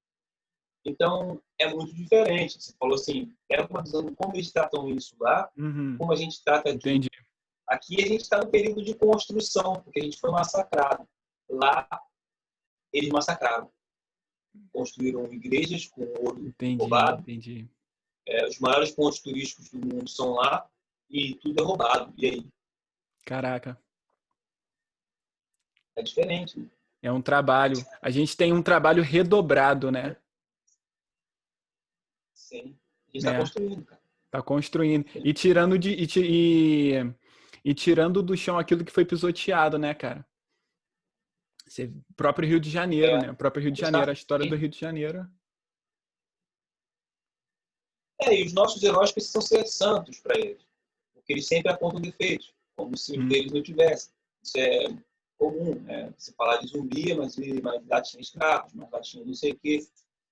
Então, é muito diferente. Você falou assim, quero uma visão de como eles tratam isso lá, como a gente trata aqui. Entendi. Aqui a gente está no período de construção, porque a gente foi massacrado. Lá, eles massacraram. Construíram igrejas com ouro roubado. Entendi. Os maiores pontos turísticos do mundo são lá e tudo é roubado. E aí? Caraca. É diferente. Né? É um trabalho. A gente tem um trabalho redobrado, né? Sim. A gente está construindo, cara. Está construindo. E tirando, tirando do chão aquilo que foi pisoteado, né, cara? O próprio Rio de Janeiro, né? O próprio Rio de Janeiro, a história do Rio de Janeiro. E os nossos heróis precisam ser santos para eles. Porque eles sempre apontam defeitos, como se os deles não tivessem. Isso é comum, né? Você falar de zumbi, mas lá tinha escravos, mas lá tinha não sei o quê.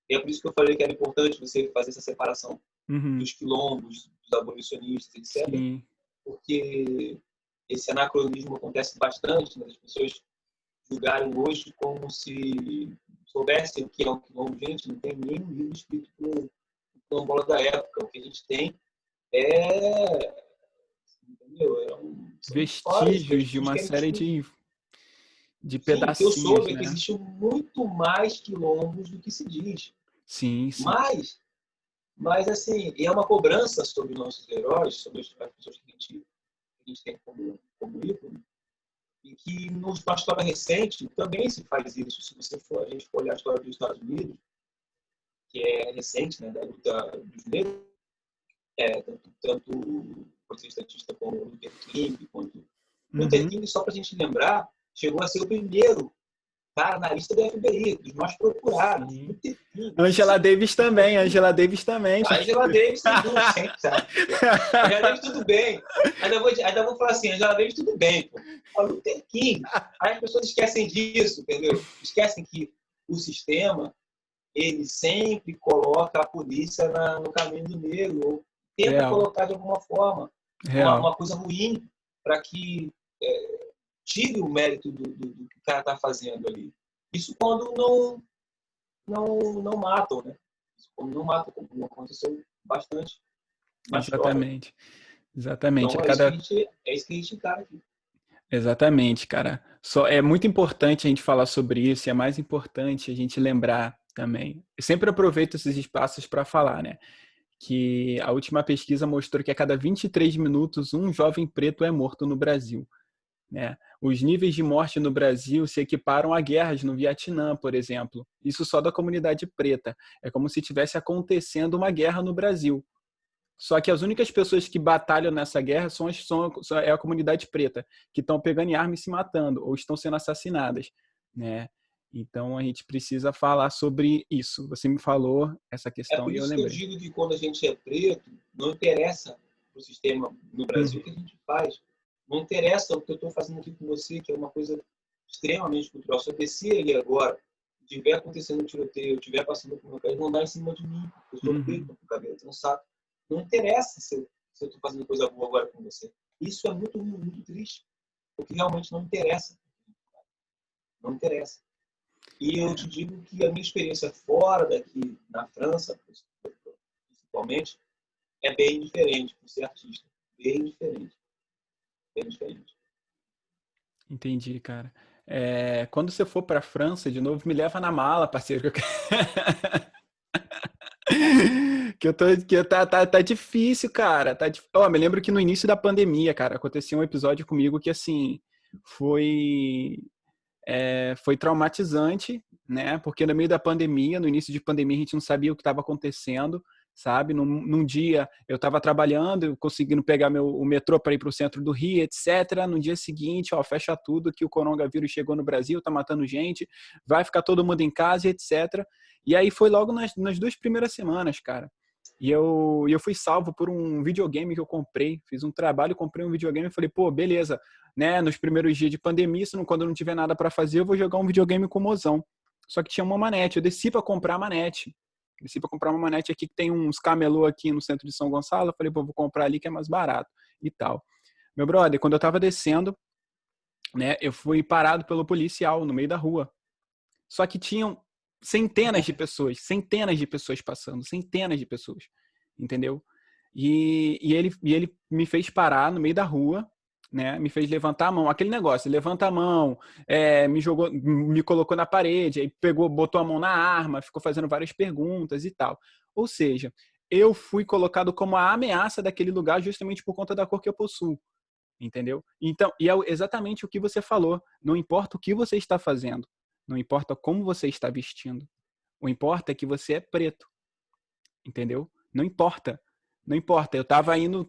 E é por isso que eu falei que era importante você fazer essa separação dos quilombos, dos abolicionistas, etc. Sim. Porque esse anacronismo acontece bastante, né? As pessoas julgarem hoje como se soubessem o que é um quilombo. Gente, não tem nenhum livro escrito com o quilombola da época. O que a gente tem vestígios de uma série de pedacinhos. Sim, o que eu soube né? é que existem muito mais quilombos do que se diz. Sim. Mas assim, é uma cobrança sobre os nossos heróis, sobre as pessoas que a gente tem como ícone, e que na história recente também se faz isso. Se a gente for olhar a história dos Estados Unidos, que é recente, né, da luta dos negros, tanto o protestantista como o Luther King, Luther King, só para a gente lembrar, chegou a ser o primeiro cara na lista do FBI, dos mais procurados. Angela Davis também. Angela Davis tudo sempre, sabe? Angela Davis tudo bem. Ainda vou falar assim, Angela Davis tudo bem, pô. O Luther King. Aí as pessoas esquecem disso, entendeu? Esquecem que o sistema, ele sempre coloca a polícia no caminho do negro, ou tenta colocar de alguma forma uma coisa ruim para que tire o mérito do que o cara está fazendo ali. Isso quando não matam, né? Isso quando não matam, como aconteceu bastante. Exatamente. Então, é isso que a gente encara aqui. Exatamente, cara. É muito importante a gente falar sobre isso e é mais importante a gente lembrar também. Eu sempre aproveito esses espaços para falar, né? Que a última pesquisa mostrou que a cada 23 minutos um jovem preto é morto no Brasil. Né? Os níveis de morte no Brasil se equiparam a guerras no Vietnã, por exemplo. Isso só da comunidade preta. É como se estivesse acontecendo uma guerra no Brasil. Só que as únicas pessoas que batalham nessa guerra é a comunidade preta, que estão pegando em arma e se matando, ou estão sendo assassinadas. Né? Então a gente precisa falar sobre isso. Você me falou essa questão e eu lembrei. É por isso que eu digo que quando a gente é preto, não interessa para o sistema no Brasil, que a gente faz. Não interessa o que eu estou fazendo aqui com você, que é uma coisa extremamente cultural. Se eu descer ali agora, estiver acontecendo um tiroteio, eu estiver passando por uma coisa, não dá em cima de mim. Eu sou feito com o cabelo trançado. Não interessa se eu estou fazendo coisa boa agora com você. Isso é muito ruim, muito triste. Porque realmente não interessa. Não interessa. E eu te digo que a minha experiência fora daqui, na França, principalmente, é bem diferente por ser artista. Bem diferente. Bem diferente. Entendi, cara. Quando você for pra França, de novo, me leva na mala, parceiro. Tá difícil, cara. Me lembro que no início da pandemia, cara, acontecia um episódio comigo que, assim, foi traumatizante, né? Porque no meio da pandemia, no início de pandemia, a gente não sabia o que estava acontecendo, sabe? Num dia eu estava trabalhando, eu conseguindo pegar o metrô para ir para o centro do Rio, etc. No dia seguinte, fecha tudo, que o coronavírus chegou no Brasil, tá matando gente, vai ficar todo mundo em casa, etc. E aí foi logo nas 2 primeiras semanas, cara. E eu fui salvo por um videogame que eu comprei. Fiz um trabalho, comprei um videogame e falei, pô, beleza, né? Nos primeiros dias de pandemia, quando eu não tiver nada para fazer, eu vou jogar um videogame com o mozão. Só que tinha uma manete. Eu desci para comprar a manete. Desci para comprar uma manete aqui que tem uns camelô aqui no centro de São Gonçalo. Eu falei, pô, vou comprar ali que é mais barato e tal. Meu brother, quando eu tava descendo, né, eu fui parado pelo policial no meio da rua. Só que tinham centenas de pessoas passando, centenas de pessoas, entendeu? E ele me fez parar no meio da rua, né? Me fez levantar a mão, aquele negócio, levanta a mão, me colocou na parede, aí botou a mão na arma, ficou fazendo várias perguntas e tal. Ou seja, eu fui colocado como a ameaça daquele lugar justamente por conta da cor que eu possuo, entendeu? Então, e é exatamente o que você falou, não importa o que você está fazendo, não importa como você está vestindo, o importa é que você é preto, entendeu? Não importa. Não importa, eu tava indo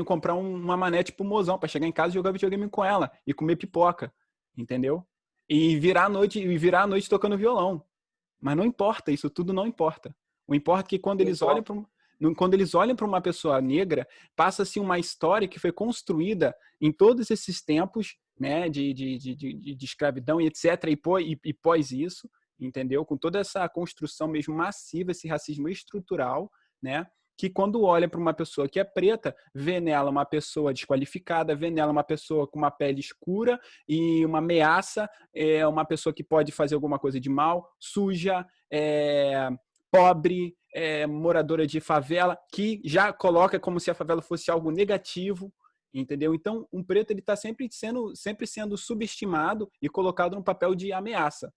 comprar uma manete pro mozão pra chegar em casa e jogar videogame com ela e comer pipoca, entendeu? E virar a noite tocando violão. Mas não importa, isso tudo não importa. O importa é que quando eles olham para uma pessoa negra, passa-se uma história que foi construída em todos esses tempos, né, de escravidão e etc, e pós isso, entendeu? Com toda essa construção mesmo massiva, esse racismo estrutural, né? Que quando olha para uma pessoa que é preta, vê nela uma pessoa desqualificada, vê nela uma pessoa com uma pele escura e uma ameaça, uma pessoa que pode fazer alguma coisa de mal, suja, pobre, moradora de favela, que já coloca como se a favela fosse algo negativo, entendeu? Então, um preto ele está sempre sendo subestimado e colocado no papel de ameaça.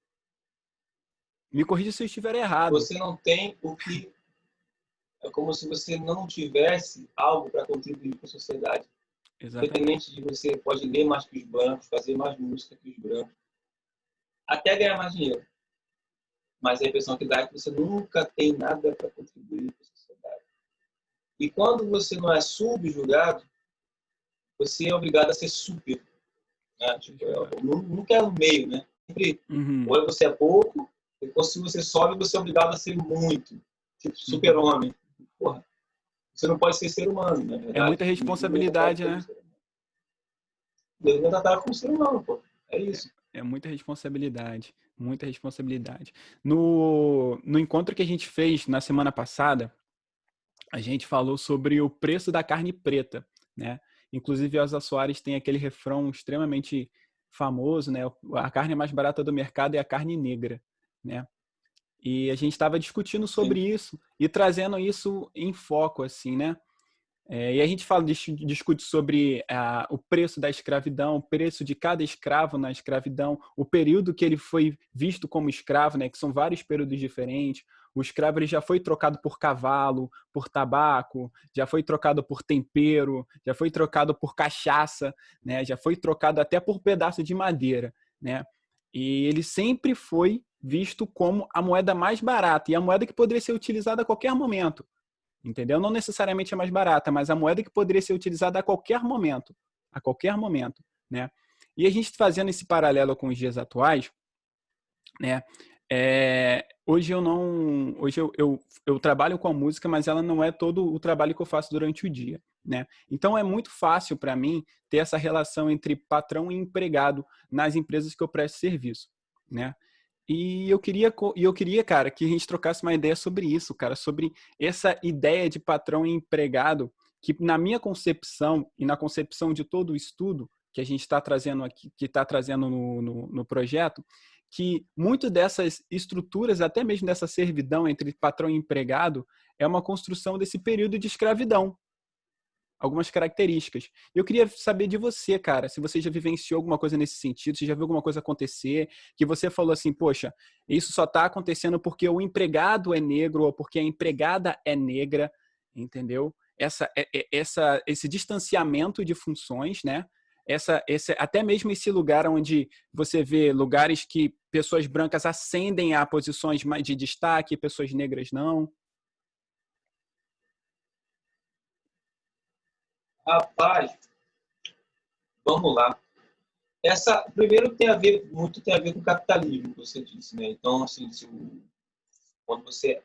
Me corrija se eu estiver errado. Você não tem o que... É como se você não tivesse algo para contribuir para a sociedade. Exatamente. Independente de você pode ler mais que os brancos, fazer mais música que os brancos, até ganhar mais dinheiro. Mas a impressão que dá é que você nunca tem nada para contribuir para a sociedade. E quando você não é subjugado, você é obrigado a ser super. Né? Tipo, nunca é o meio, né? Sempre, ou você é pouco, ou se você sobe, você é obrigado a ser muito. Tipo, super-homem. Porra, você não pode ser ser humano, na verdade. É muita responsabilidade, né? Deus não tratar como ser humano, pô. É isso. É muita responsabilidade. Muita responsabilidade. No encontro que a gente fez na semana passada, a gente falou sobre o preço da carne preta, né? Inclusive, a Elza Soares tem aquele refrão extremamente famoso, né? A carne mais barata do mercado é a carne negra, né? E a gente estava discutindo sobre isso e trazendo isso em foco, assim, né? E a gente discute sobre o preço da escravidão, o preço de cada escravo na escravidão, o período que ele foi visto como escravo, né, que são vários períodos diferentes. O escravo ele já foi trocado por cavalo, por tabaco, já foi trocado por tempero, já foi trocado por cachaça, né, já foi trocado até por pedaço de madeira, né? E ele sempre foi visto como a moeda mais barata e a moeda que poderia ser utilizada a qualquer momento. Entendeu? Não necessariamente é mais barata, mas a moeda que poderia ser utilizada a qualquer momento, né? E a gente fazendo esse paralelo com os dias atuais, né? Hoje eu trabalho com a música, mas ela não é todo o trabalho que eu faço durante o dia, né? Então, é muito fácil para mim ter essa relação entre patrão e empregado nas empresas que eu presto serviço, né? E eu queria, cara, que a gente trocasse uma ideia sobre isso, cara, sobre essa ideia de patrão e empregado, que na minha concepção e na concepção de todo o estudo que a gente está trazendo aqui, que está trazendo no projeto, que muito dessas estruturas, até mesmo dessa servidão entre patrão e empregado, é uma construção desse período de escravidão, algumas características. Eu queria saber de você, cara, se você já vivenciou alguma coisa nesse sentido, se já viu alguma coisa acontecer, que você falou assim, poxa, isso só está acontecendo porque o empregado é negro ou porque a empregada é negra, entendeu? Esse distanciamento de funções, né? Até mesmo esse lugar onde você vê lugares que pessoas brancas ascendem a posições de destaque, pessoas negras não. Rapaz, vamos lá. Primeiro tem a ver com o capitalismo, que você disse, né? Então, assim, quando você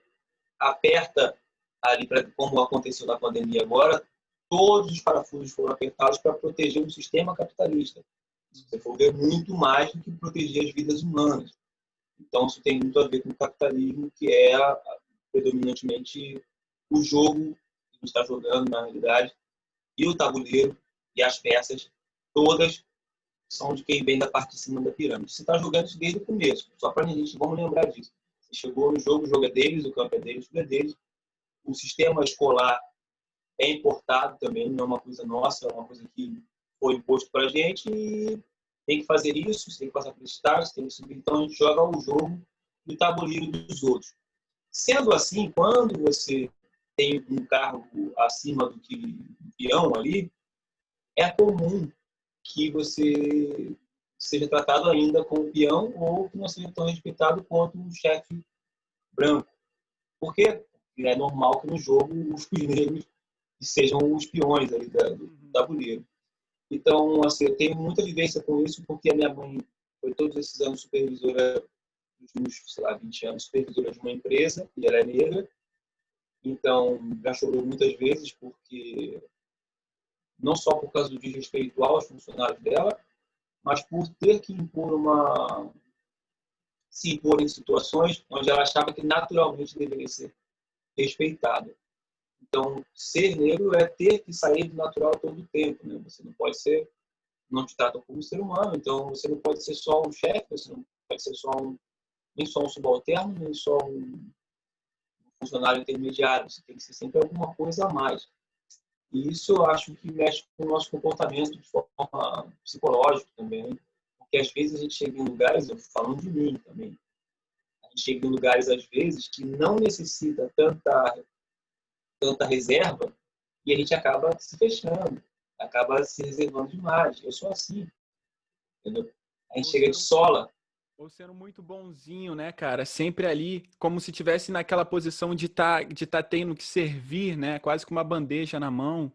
aperta ali, como aconteceu na pandemia agora, todos os parafusos foram apertados para proteger o sistema capitalista. Se você for ver, muito mais do que proteger as vidas humanas. Então, isso tem muito a ver com o capitalismo, que é predominantemente o jogo que a gente está jogando, na realidade, e o tabuleiro e as peças, todas são de quem vem da parte de cima da pirâmide. Você está jogando isso desde o começo, só para a gente, vamos lembrar disso. Você chegou no jogo, o jogo é deles, o campo é deles, tudo é deles. O sistema escolar é importado também, não é uma coisa nossa, é uma coisa que foi imposto para a gente e tem que fazer isso, você tem que passar por esse estágio, tem que subir. Então a gente joga o jogo do tabuleiro dos outros. Sendo assim, quando você tem um cargo acima do peão ali, é comum que você seja tratado ainda como peão ou que não seja tão respeitado quanto o chefe branco. Porque é normal que no jogo os negros sejam os peões ali do tabuleiro. Então, assim, eu tenho muita vivência com isso porque a minha mãe foi todos esses anos supervisora, nos últimos, sei lá, 20 anos, supervisora de uma empresa e ela é negra. Então, já chorou muitas vezes porque não só por causa do desrespeito aos funcionários dela, mas por ter que se impor em situações onde ela achava que naturalmente deveria ser respeitada. Então, ser negro é ter que sair do natural todo o tempo, né? Você não te tratam como ser humano, então você não pode ser só um chefe, você não pode ser nem só um subalterno, nem só um funcionário intermediário, você tem que ser sempre alguma coisa a mais. E isso eu acho que mexe com o nosso comportamento de forma psicológica também, porque às vezes a gente chega em lugares, eu falando de mim também, a gente chega em lugares às vezes que não necessita tanta reserva e a gente acaba se fechando, acaba se reservando demais. Eu sou assim, entendeu? A gente chega de sola. Ou sendo muito bonzinho, né, cara? Sempre ali, como se tivesse naquela posição de tá tendo que servir, né? Quase com uma bandeja na mão.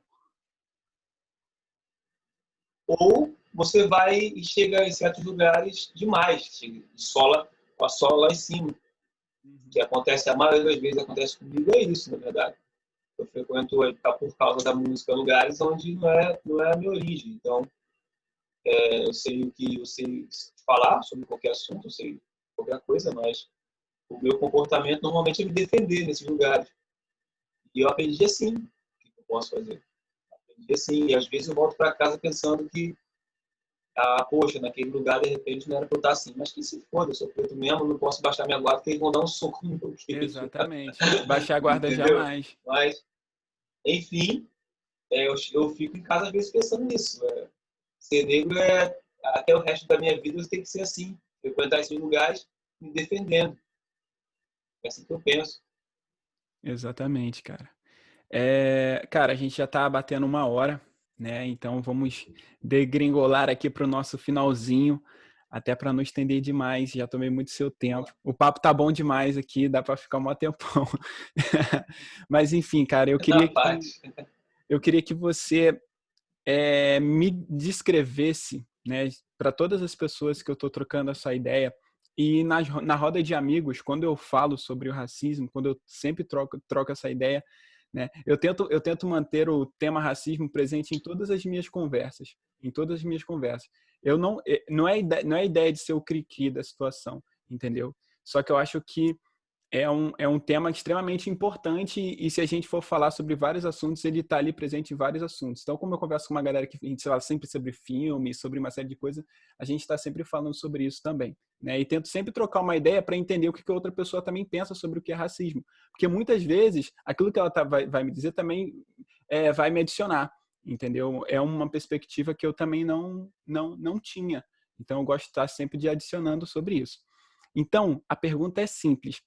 Ou você vai e chega em certos lugares demais, chega de sola, com a sola lá em cima. O que acontece, a maioria das vezes acontece comigo, é isso, na verdade. Eu frequento por causa da música lugares onde não é a minha origem. Então, eu sei falar sobre qualquer assunto, eu sei qualquer coisa, mas o meu comportamento normalmente é me defender nesses lugares. E eu aprendi assim, o que eu posso fazer? Aprendi assim, e às vezes eu volto para casa pensando que, poxa, naquele lugar de repente não era para eu estar assim, mas que se foda, eu sou preto mesmo, não posso baixar minha guarda porque eles vão dar um soco no meu queixo. Exatamente. Baixar a guarda Entendeu? jamais. Mas, enfim, eu fico em casa às vezes pensando nisso. Ser negro até o resto da minha vida, eu tenho que ser assim, frequentar esses lugares me defendendo. É assim que eu penso. Exatamente, cara. Cara, a gente já tá batendo 1 hora, né? Então vamos degringolar aqui para o nosso finalzinho, até para não estender demais. Já tomei muito seu tempo. O papo tá bom demais aqui, dá para ficar um tempão. Mas enfim, cara, Na paz. eu queria que você me descrevesse, né, para todas as pessoas que eu estou trocando essa ideia, e na roda de amigos, quando eu falo sobre o racismo, quando eu sempre troco essa ideia, né? Eu tento manter o tema racismo presente em todas as minhas conversas, em todas as minhas conversas. Eu não é a ideia de ser o cri-cri da situação, entendeu? Só que eu acho que é um tema extremamente importante e se a gente for falar sobre vários assuntos, ele está ali presente em vários assuntos. Então, como eu converso com uma galera que a gente fala sempre sobre filme, sobre uma série de coisas, a gente está sempre falando sobre isso também, né? E tento sempre trocar uma ideia para entender o que a outra pessoa também pensa sobre o que é racismo. Porque muitas vezes, aquilo que ela vai me dizer também vai me adicionar, entendeu? É uma perspectiva que eu também não tinha. Então, eu gosto de estar sempre de adicionando sobre isso. Então, a pergunta é simples.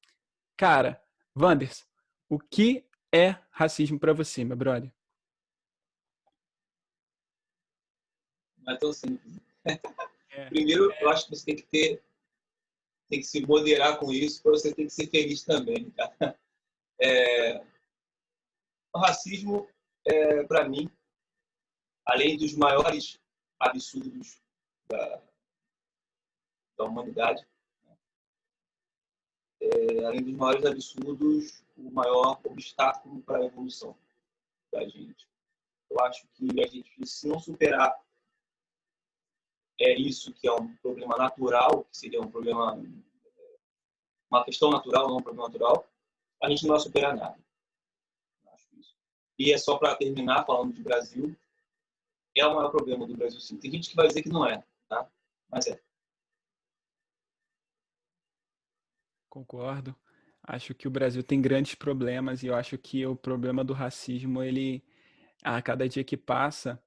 Cara, Wanders, o que é racismo para você, meu brother? Não é tão simples. É, Primeiro, eu acho que você tem que se moderar com isso, para você ter que ser feliz também. Tá? O racismo, para mim, além dos maiores absurdos da humanidade, além dos maiores absurdos, o maior obstáculo para a evolução da gente. Eu acho que a gente, se não superar isso, que é um problema natural, que seria um problema, uma questão natural, não um problema natural, a gente não vai superar nada. Eu acho isso. E é só para terminar, falando de Brasil, é o maior problema do Brasil, sim. Tem gente que vai dizer que não é, tá? Mas é. concordo. Acho que o Brasil tem grandes problemas e eu acho que o problema do racismo, ele, a cada dia que passa,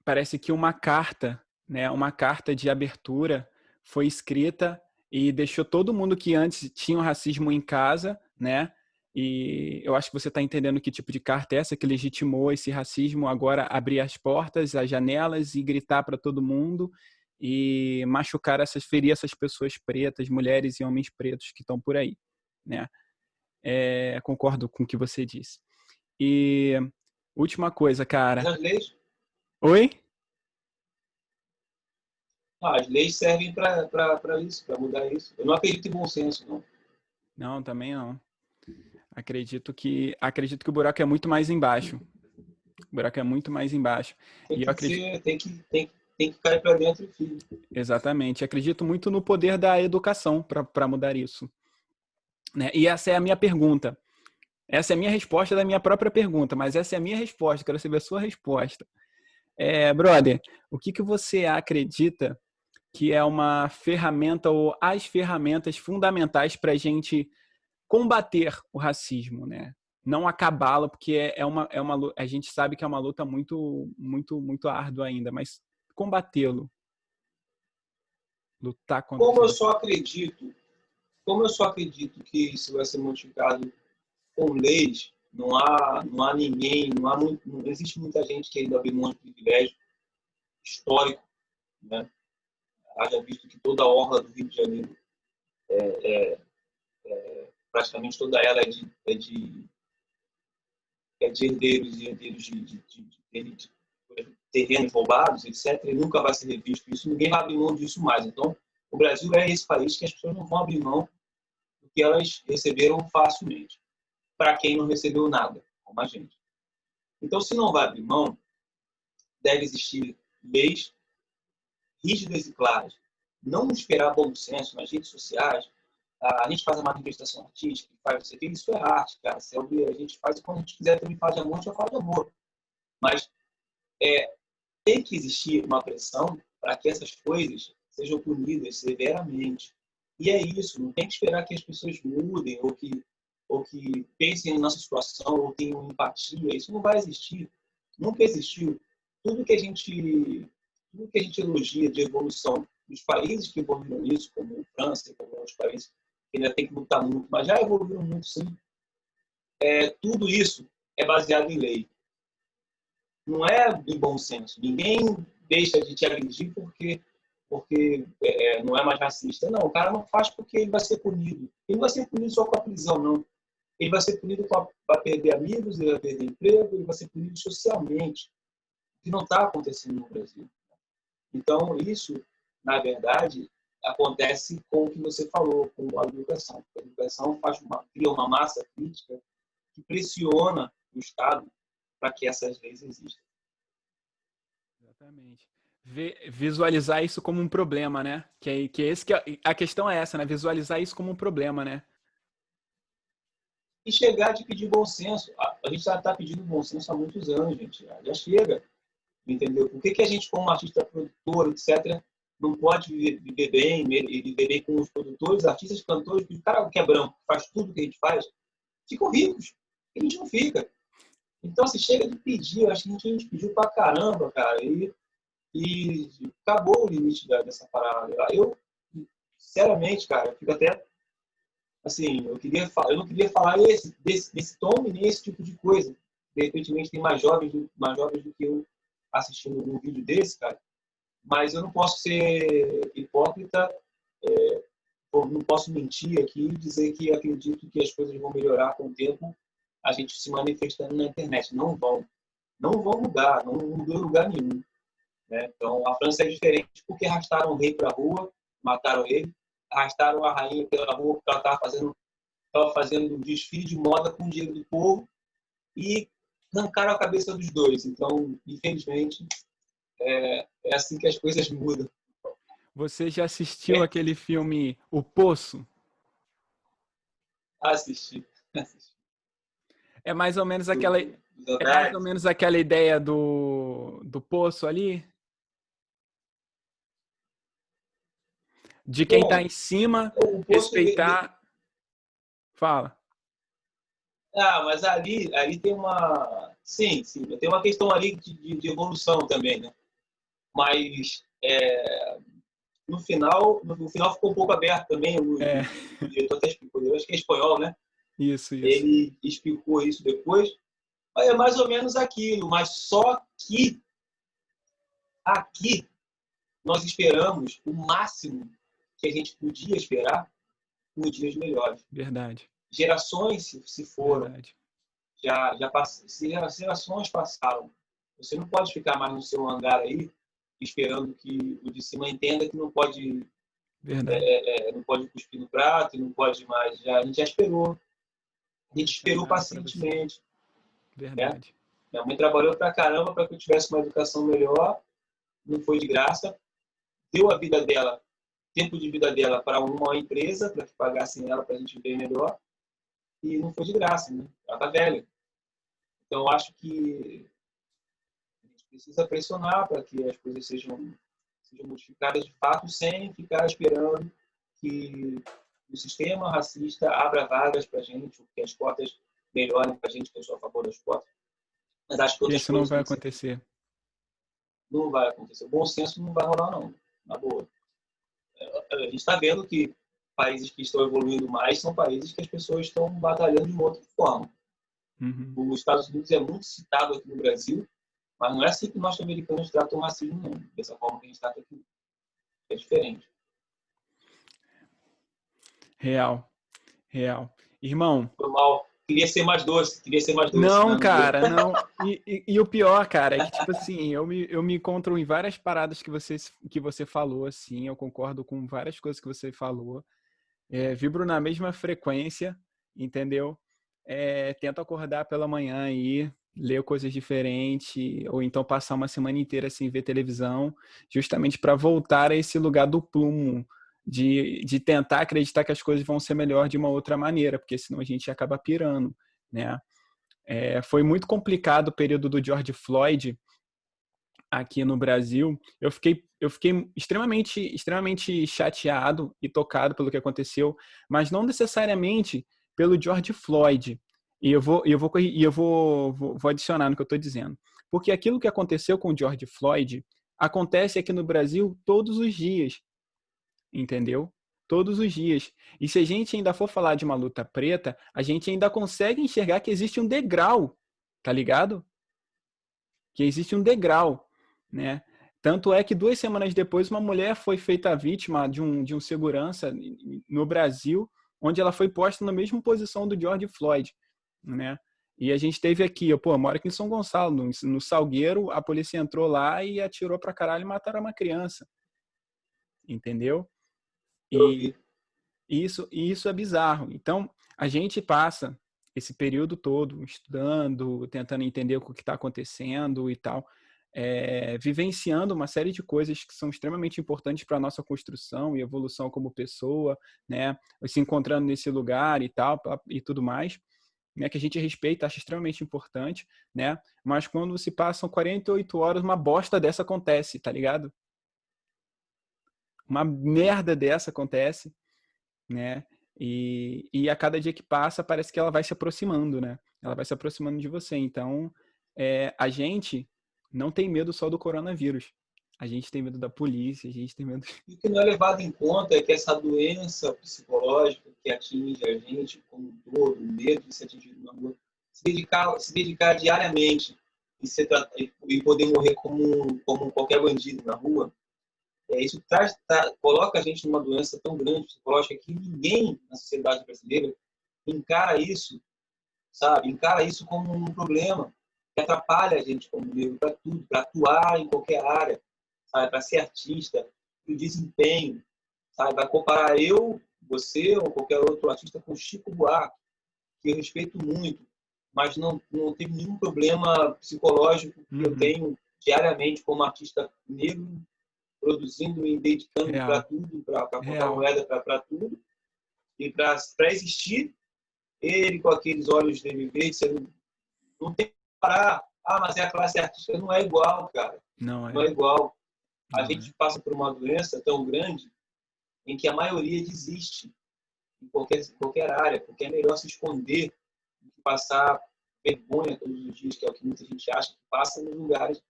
parece que uma carta, né, uma carta de abertura foi escrita e deixou todo mundo que antes tinha o racismo em casa, né? E eu acho que você está entendendo que tipo de carta é essa que legitimou esse racismo agora abrir as portas, as janelas e gritar para todo mundo e machucar ferir essas pessoas pretas, mulheres e homens pretos que estão por aí, né? Concordo com o que você disse. E última coisa, cara. As leis, Oi? as leis servem para isso, para mudar isso. Eu não acredito em bom senso, não. Não, também não. Acredito que o buraco é muito mais embaixo. O buraco é muito mais embaixo. Tem E eu que acredito, ser, tem que cair para dentro, filho. exatamente, acredito muito no poder da educação para mudar isso, né? E essa é a minha pergunta. Essa é a minha resposta da minha própria pergunta, mas essa é a minha resposta, quero saber a sua resposta. Brother, o que você acredita que é uma ferramenta ou as ferramentas fundamentais para a gente combater o racismo, né? Não acabá-lo, porque a gente sabe que é uma luta muito, muito, muito árdua ainda, mas combatê-lo, lutar contra Como esse eu só racismo. acredito, como eu só acredito que isso vai ser modificado com leis, não há ninguém, não existe muita gente que ainda abre mão de privilégio histórico, né? Haja visto que toda a orla do Rio de Janeiro, praticamente toda ela é de herdeiros e herdeiros de terrenos roubados, etc. E nunca vai ser revisto isso, ninguém vai abrir mão disso mais. Então, o Brasil é esse país que as pessoas não vão abrir mão do que elas receberam facilmente, para quem não recebeu nada, como a gente. Então, se não vai abrir mão, deve existir leis rígidas e claras. Não esperar bom senso nas redes sociais. A gente faz uma manifestação artística, faz você vê, isso é arte, cara. A gente faz quando a gente quiser também faz de amor, já faz de amor. Mas tem que existir uma pressão para que essas coisas sejam punidas severamente. E é isso, não tem que esperar que as pessoas mudem ou que pensem na nossa situação ou tenham empatia. Isso não vai existir. Nunca existiu. Tudo que a gente, tudo que a gente elogia de evolução dos países que evoluíram nisso, como a França, como outros países que ainda tem que lutar muito, mas já evoluíram muito sim, tudo isso é baseado em lei. Não é de bom senso. Ninguém deixa de te agredir porque não é mais racista. Não, o cara não faz porque ele vai ser punido. Ele não vai ser punido só com a prisão, não. Ele vai ser punido para perder amigos, ele vai perder emprego, ele vai ser punido socialmente, o que não está acontecendo no Brasil. Então, isso, na verdade, acontece com o que você falou, com a educação. A educação cria uma massa crítica que pressiona o Estado para que essas leis existam. Exatamente. Visualizar isso como um problema, né? A questão é essa, né? Visualizar isso como um problema, né? E chegar de pedir bom senso. A gente já está pedindo bom senso há muitos anos, gente. Já chega, entendeu? Por que a gente, como artista, produtor, etc., não pode viver bem, e viver bem com os produtores, artistas, cantores, o cara que é branco, faz tudo que a gente faz, ficam ricos. A gente não fica. Então, se chega de pedir, eu acho que a gente pediu pra caramba, cara, e acabou o limite dessa parada. Eu, sinceramente, cara, eu fico até assim, eu não queria falar desse tom e nem esse tipo de coisa. De repente, tem mais jovens do que eu assistindo um vídeo desse, cara. Mas eu não posso ser hipócrita, não posso mentir aqui e dizer que acredito que as coisas vão melhorar com o tempo, a gente se manifestando na internet. Não vão. Não vão mudar, não mudou em lugar nenhum. Né? Então, a França é diferente porque arrastaram o rei para a rua, mataram ele, arrastaram a rainha pela rua porque ela estava fazendo um desfile de moda com o dinheiro do povo e arrancaram a cabeça dos dois. Então, infelizmente, é assim que as coisas mudam. Você já assistiu aquele filme O Poço? Assisti. É mais ou menos aquela ideia do poço ali? De quem está em cima respeitar. Fala. Mas ali tem uma. Sim, tem uma questão ali de evolução também, né? Mas no final ficou um pouco aberto também. O diretor até explicou, eu acho que é espanhol, né? Isso. Ele explicou isso depois. Mas é mais ou menos aquilo, mas só que aqui nós esperamos o máximo que a gente podia esperar por dias melhores. Verdade. Gerações se foram. Verdade. Gerações passaram. Você não pode ficar mais no seu hangar aí esperando que o de cima entenda que não pode, não pode cuspir no prato, não pode mais. A gente já esperou. A gente esperou pacientemente. Verdade. Né? Minha mãe trabalhou pra caramba para que eu tivesse uma educação melhor. Não foi de graça. Deu a vida dela, tempo de vida dela para uma empresa para que pagassem ela para a gente viver melhor. E não foi de graça, né? Ela tá velha. Então, eu acho que a gente precisa pressionar para que as coisas sejam modificadas de fato, sem ficar esperando que o sistema racista abra vagas para a gente, que as cotas melhorem para a gente, que eu sou a favor das cotas. Mas acho que outras isso não vai acontecer. Não vai acontecer. O bom senso não vai rolar, não. Na boa. A gente está vendo que países que estão evoluindo mais são países que as pessoas estão batalhando de uma outra forma. Uhum. Os Estados Unidos é muito citado aqui no Brasil, mas não é assim que nós americanos tratam o racismo, não. Dessa forma que a gente trata aqui. É diferente. Real. Irmão. Foi mal. Queria ser mais doce. Não, cara, não. E o pior, cara, é que, tipo assim, eu me encontro em várias paradas que você falou, assim, eu concordo com várias coisas que você falou. Vibro na mesma frequência, entendeu? Tento acordar pela manhã aí, ler coisas diferentes, ou então passar uma semana inteira sem ver televisão, justamente para voltar a esse lugar do plumo, de tentar acreditar que as coisas vão ser melhor de uma outra maneira, porque senão a gente acaba pirando, né? Foi muito complicado o período do George Floyd aqui no Brasil. Eu fiquei extremamente chateado e tocado pelo que aconteceu, mas não necessariamente pelo George Floyd. E eu vou adicionar no que eu estou dizendo. Porque aquilo que aconteceu com o George Floyd acontece aqui no Brasil todos os dias. Entendeu? Todos os dias. E se a gente ainda for falar de uma luta preta, a gente ainda consegue enxergar que existe um degrau, tá ligado? Que existe um degrau, né? Tanto é que 2 semanas depois uma mulher foi feita vítima de um segurança no Brasil, onde ela foi posta na mesma posição do George Floyd, né? E a gente teve aqui, eu moro aqui em São Gonçalo, no Salgueiro, a polícia entrou lá e atirou pra caralho e mataram uma criança. Entendeu? E isso é bizarro. Então, a gente passa esse período todo estudando, tentando entender o que está acontecendo e tal, vivenciando uma série de coisas que são extremamente importantes para a nossa construção e evolução como pessoa, né? Se encontrando nesse lugar e tal, e tudo mais, né? Que a gente respeita, acha extremamente importante, né? Mas quando se passam 48 horas, uma bosta dessa acontece, tá ligado? Uma merda dessa acontece, né? E a cada dia que passa, parece que ela vai se aproximando, né? Ela vai se aproximando de você. Então, a gente não tem medo só do coronavírus. A gente tem medo da polícia, a gente tem medo... E o que não é levado em conta é que essa doença psicológica que atinge a gente como um todo, o medo de ser atingido na rua, se dedicar diariamente e poder morrer como qualquer bandido na rua, isso coloca a gente numa doença tão grande psicológica que ninguém na sociedade brasileira encara isso, sabe? Encara isso como um problema que atrapalha a gente como negro para tudo, para atuar em qualquer área, sabe? Para ser artista, o desempenho, sabe? Vai comparar eu, você ou qualquer outro artista com Chico Buarque, que eu respeito muito, mas não teve nenhum problema psicológico que eu tenho diariamente como artista negro, produzindo, me dedicando para tudo, para botar moeda para tudo, e para existir, ele com aqueles olhos dele verdes, não tem que parar. Mas é a classe artística, não é igual, cara. Não é igual. A gente passa por uma doença tão grande em que a maioria desiste em qualquer área, porque é melhor se esconder do que passar vergonha todos os dias, que é o que muita gente acha que passa nos lugares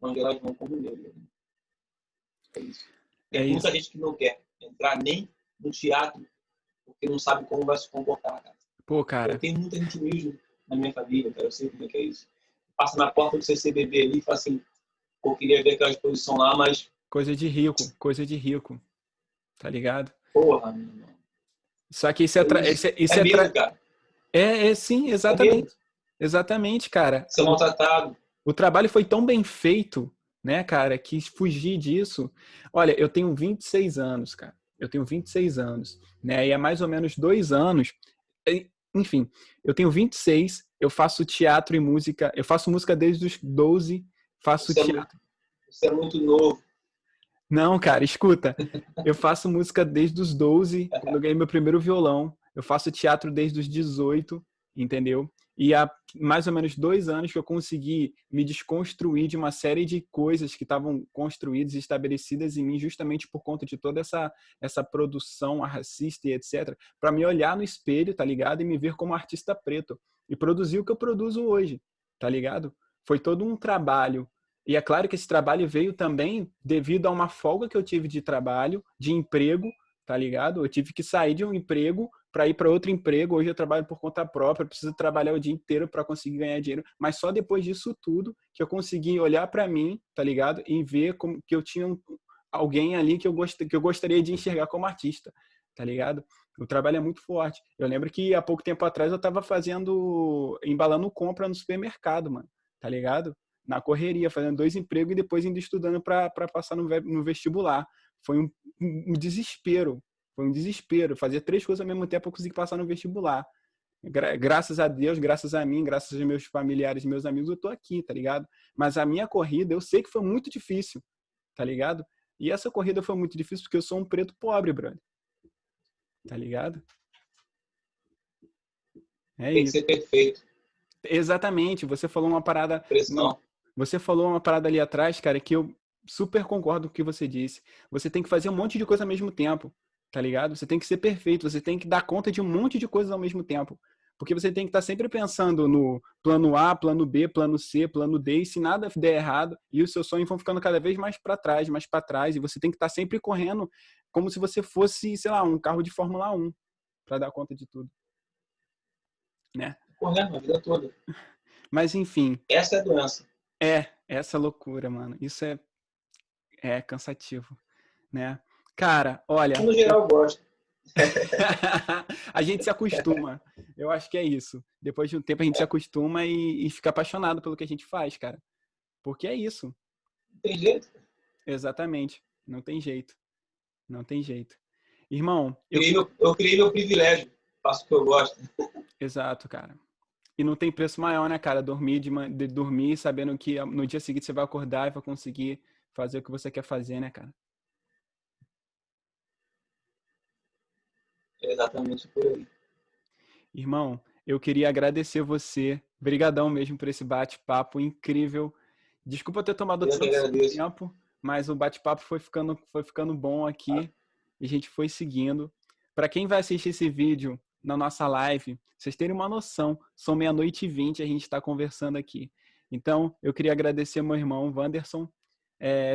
onde elas vão como negro. É isso. Tem muita gente que não quer entrar nem no teatro porque não sabe como vai se comportar, cara. Pô, cara. Eu tenho muita gente mesmo na minha família, cara. Eu sei como é que é isso. Passa na porta do CCBB ali e fala assim, pô, queria ver aquela exposição lá, mas... Coisa de rico. Tá ligado? Porra, meu irmão. Só que isso é medo, cara. Sim, exatamente. Exatamente, cara. Ser maltratado. O trabalho foi tão bem feito, né, cara, que fugir disso... Olha, eu tenho 26 anos, cara. Eu tenho 26 anos, né? E há mais ou menos 2 anos... Enfim, eu tenho 26, eu faço teatro e música. Eu faço música desde os 12, faço teatro. Você é muito novo. Não, cara, escuta. Eu faço música desde os 12, quando eu ganhei meu primeiro violão. Eu faço teatro desde os 18, entendeu? E há mais ou menos 2 anos que eu consegui me desconstruir de uma série de coisas que estavam construídas e estabelecidas em mim justamente por conta de toda essa produção racista e etc. Para me olhar no espelho, tá ligado? E me ver como artista preto. E produzir o que eu produzo hoje, tá ligado? Foi todo um trabalho. E é claro que esse trabalho veio também devido a uma folga que eu tive de trabalho, de emprego, tá ligado? Eu tive que sair de um emprego para ir para outro emprego. Hoje eu trabalho por conta própria, preciso trabalhar o dia inteiro para conseguir ganhar dinheiro. Mas só depois disso tudo que eu consegui olhar para mim, tá ligado? E ver como que eu tinha alguém ali que eu gostaria de enxergar como artista, tá ligado? O trabalho é muito forte. Eu lembro que há pouco tempo atrás eu estava embalando compra no supermercado, mano, tá ligado? Na correria, fazendo 2 empregos e depois ainda estudando para passar no vestibular. Foi um desespero. Foi um desespero. Fazer 3 coisas ao mesmo tempo para conseguir passar no vestibular. Graças a Deus, graças a mim, graças aos meus familiares e meus amigos, eu tô aqui, tá ligado? Mas a minha corrida, eu sei que foi muito difícil, tá ligado? E essa corrida foi muito difícil porque eu sou um preto pobre, brother. Tá ligado? Tem que ser perfeito. Exatamente. Você falou uma parada... Pressão. Você falou uma parada ali atrás, cara, que eu super concordo com o que você disse. Você tem que fazer um monte de coisa ao mesmo tempo, tá ligado? Você tem que ser perfeito, você tem que dar conta de um monte de coisas ao mesmo tempo. Porque você tem que estar sempre pensando no plano A, plano B, plano C, plano D, e se nada der errado, e os seus sonhos vão ficando cada vez mais para trás, e você tem que estar sempre correndo como se você fosse, sei lá, um carro de Fórmula 1, para dar conta de tudo. Né? Correndo a vida toda. Mas, enfim. Essa é a doença. Essa loucura, mano. Isso é cansativo, né? Cara, olha... No geral, eu gosto. A gente se acostuma. Eu acho que é isso. Depois de um tempo, a gente se acostuma e fica apaixonado pelo que a gente faz, cara. Porque é isso. Não tem jeito. Exatamente. Não tem jeito. Não tem jeito. Irmão... Eu criei meu privilégio. faço o que eu gosto. Exato, cara. E não tem preço maior, né, cara? Dormir de dormir sabendo que no dia seguinte você vai acordar e vai conseguir fazer o que você quer fazer, né, cara? É exatamente por aí. Irmão, eu queria agradecer você. Brigadão mesmo por esse bate-papo incrível. Desculpa ter tomado Eu que tanto seu agradeço. tempo, mas o bate-papo foi ficando bom aqui e a gente foi seguindo. Para quem vai assistir esse vídeo na nossa live, vocês terem uma noção, são 00:20 a gente está conversando aqui. Então, eu queria agradecer ao meu irmão Wanderson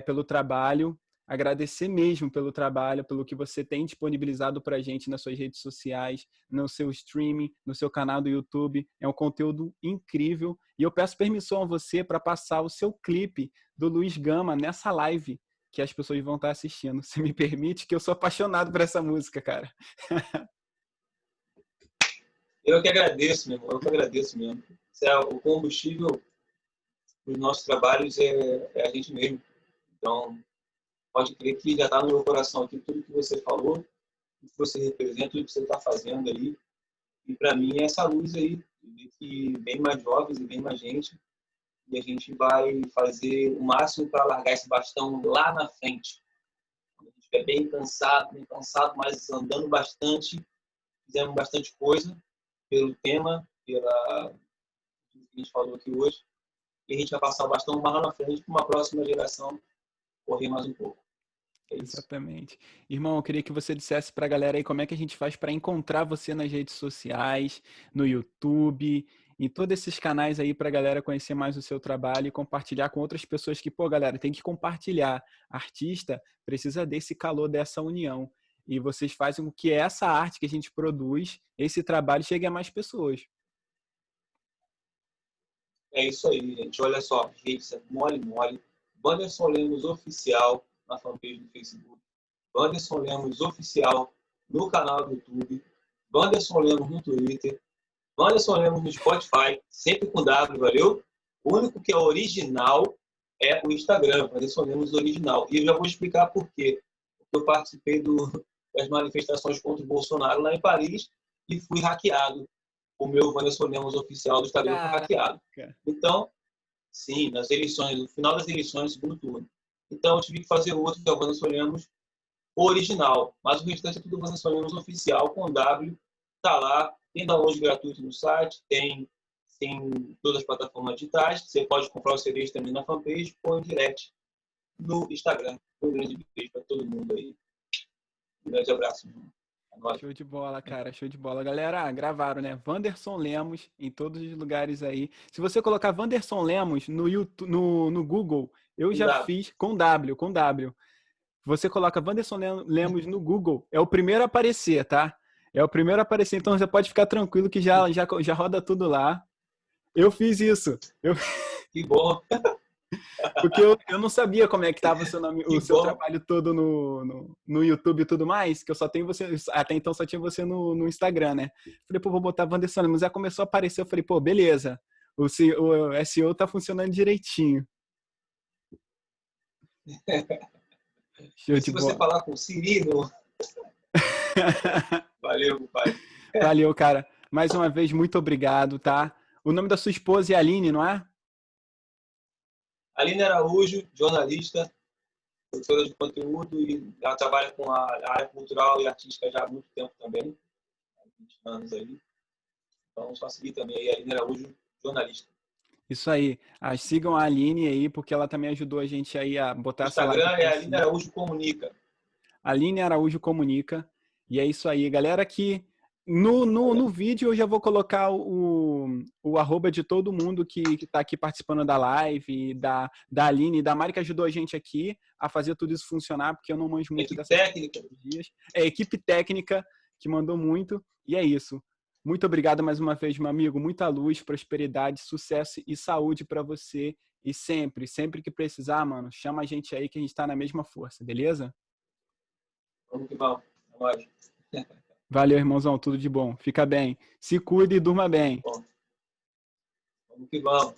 pelo trabalho, agradecer mesmo pelo trabalho, pelo que você tem disponibilizado para a gente nas suas redes sociais, no seu streaming, no seu canal do YouTube. É um conteúdo incrível. E eu peço permissão a você para passar o seu clipe do Luiz Gama nessa live que as pessoas vão estar assistindo. Se me permite, que eu sou apaixonado por essa música, cara. Eu que agradeço, meu irmão. Eu que agradeço mesmo. O combustível dos nossos trabalhos é a gente mesmo. Então, pode crer que já está no meu coração aqui tudo que você falou, tudo que você representa, tudo que você está fazendo aí. E para mim é essa luz aí, de que vem mais jovens e vem mais gente. E a gente vai fazer o máximo para largar esse bastão lá na frente. Quando a gente estiver bem cansado, mas andando bastante, fizemos bastante coisa pelo tema, pela que a gente falou aqui hoje. E a gente vai passar o bastão mais lá na frente para uma próxima geração correr mais um pouco. É isso. Exatamente. Irmão, eu queria que você dissesse para a galera aí como é que a gente faz para encontrar você nas redes sociais, no YouTube, em todos esses canais aí para a galera conhecer mais o seu trabalho e compartilhar com outras pessoas que, pô, galera, tem que compartilhar. Artista precisa desse calor, dessa união. E vocês fazem com que essa arte que a gente produz, esse trabalho, chegue a mais pessoas. É isso aí, gente. Olha só, gente, mole, mole. Wanderson Lemos Oficial na fanpage do Facebook. Wanderson Lemos Oficial no canal do YouTube. Wanderson Lemos no Twitter. Wanderson Lemos no Spotify, sempre com W, valeu? O único que é original é o Instagram, Wanderson Lemos Original. E eu já vou explicar por quê. Porque eu participei das manifestações contra o Bolsonaro lá em Paris e fui hackeado. O meu Wanderson Lemos Oficial do Instagram foi hackeado. Então, sim, nas eleições, no final das eleições, segundo turno. Então, eu tive que fazer outro, que é o Wanderson Lemos original. Mas o restante é tudo Wanderson Lemos Oficial, com W. Tá lá, tem download gratuito no site, tem todas as plataformas digitais. Você pode comprar os CDs também na fanpage ou em direct no Instagram. Um grande beijo para todo mundo aí. Um grande abraço, irmão. Show de bola, cara. Show de bola. Galera, gravaram, né? Wanderson Lemos em todos os lugares aí. Se você colocar Wanderson Lemos no YouTube, no Google, eu já fiz com W, com W. Você coloca Wanderson Lemos no Google, é o primeiro a aparecer, tá? É o primeiro a aparecer, então você pode ficar tranquilo que já roda tudo lá. Eu fiz isso. Que bom. Porque eu não sabia como é que estava o seu trabalho todo no YouTube e tudo mais, que eu só tenho você, até então só tinha você no Instagram, né? Falei, pô, vou botar Wanderson Lemos. Aí começou a aparecer, eu falei, pô, beleza. O SEO tá funcionando direitinho. E se você falar com o Cirilo... Valeu, pai. Valeu, cara. Mais uma vez, muito obrigado, tá? O nome da sua esposa é Aline, não é? Aline Araújo, jornalista, produtora de conteúdo, e ela trabalha com a área cultural e artística já há muito tempo também, há 20 anos aí. Então, só seguir também aí, Aline Araújo, jornalista. Isso aí. Sigam a Aline aí, porque ela também ajudou a gente aí a botar essa live. O Instagram é Aline Araújo Comunica. Aline Araújo Comunica. E é isso aí. Galera, que no vídeo eu já vou colocar o arroba de todo mundo que está aqui participando da live, da Aline, da Mari, que ajudou a gente aqui a fazer tudo isso funcionar, porque eu não manjo muito dessas tecnologias. É a equipe técnica que mandou muito. E é isso. Muito obrigado mais uma vez, meu amigo. Muita luz, prosperidade, sucesso e saúde para você. E sempre que precisar, mano, chama a gente aí que a gente está na mesma força, beleza? Vamos que vamos. Valeu, irmãozão. Tudo de bom. Fica bem. Se cuide e durma bem. Bom. Vamos que vamos.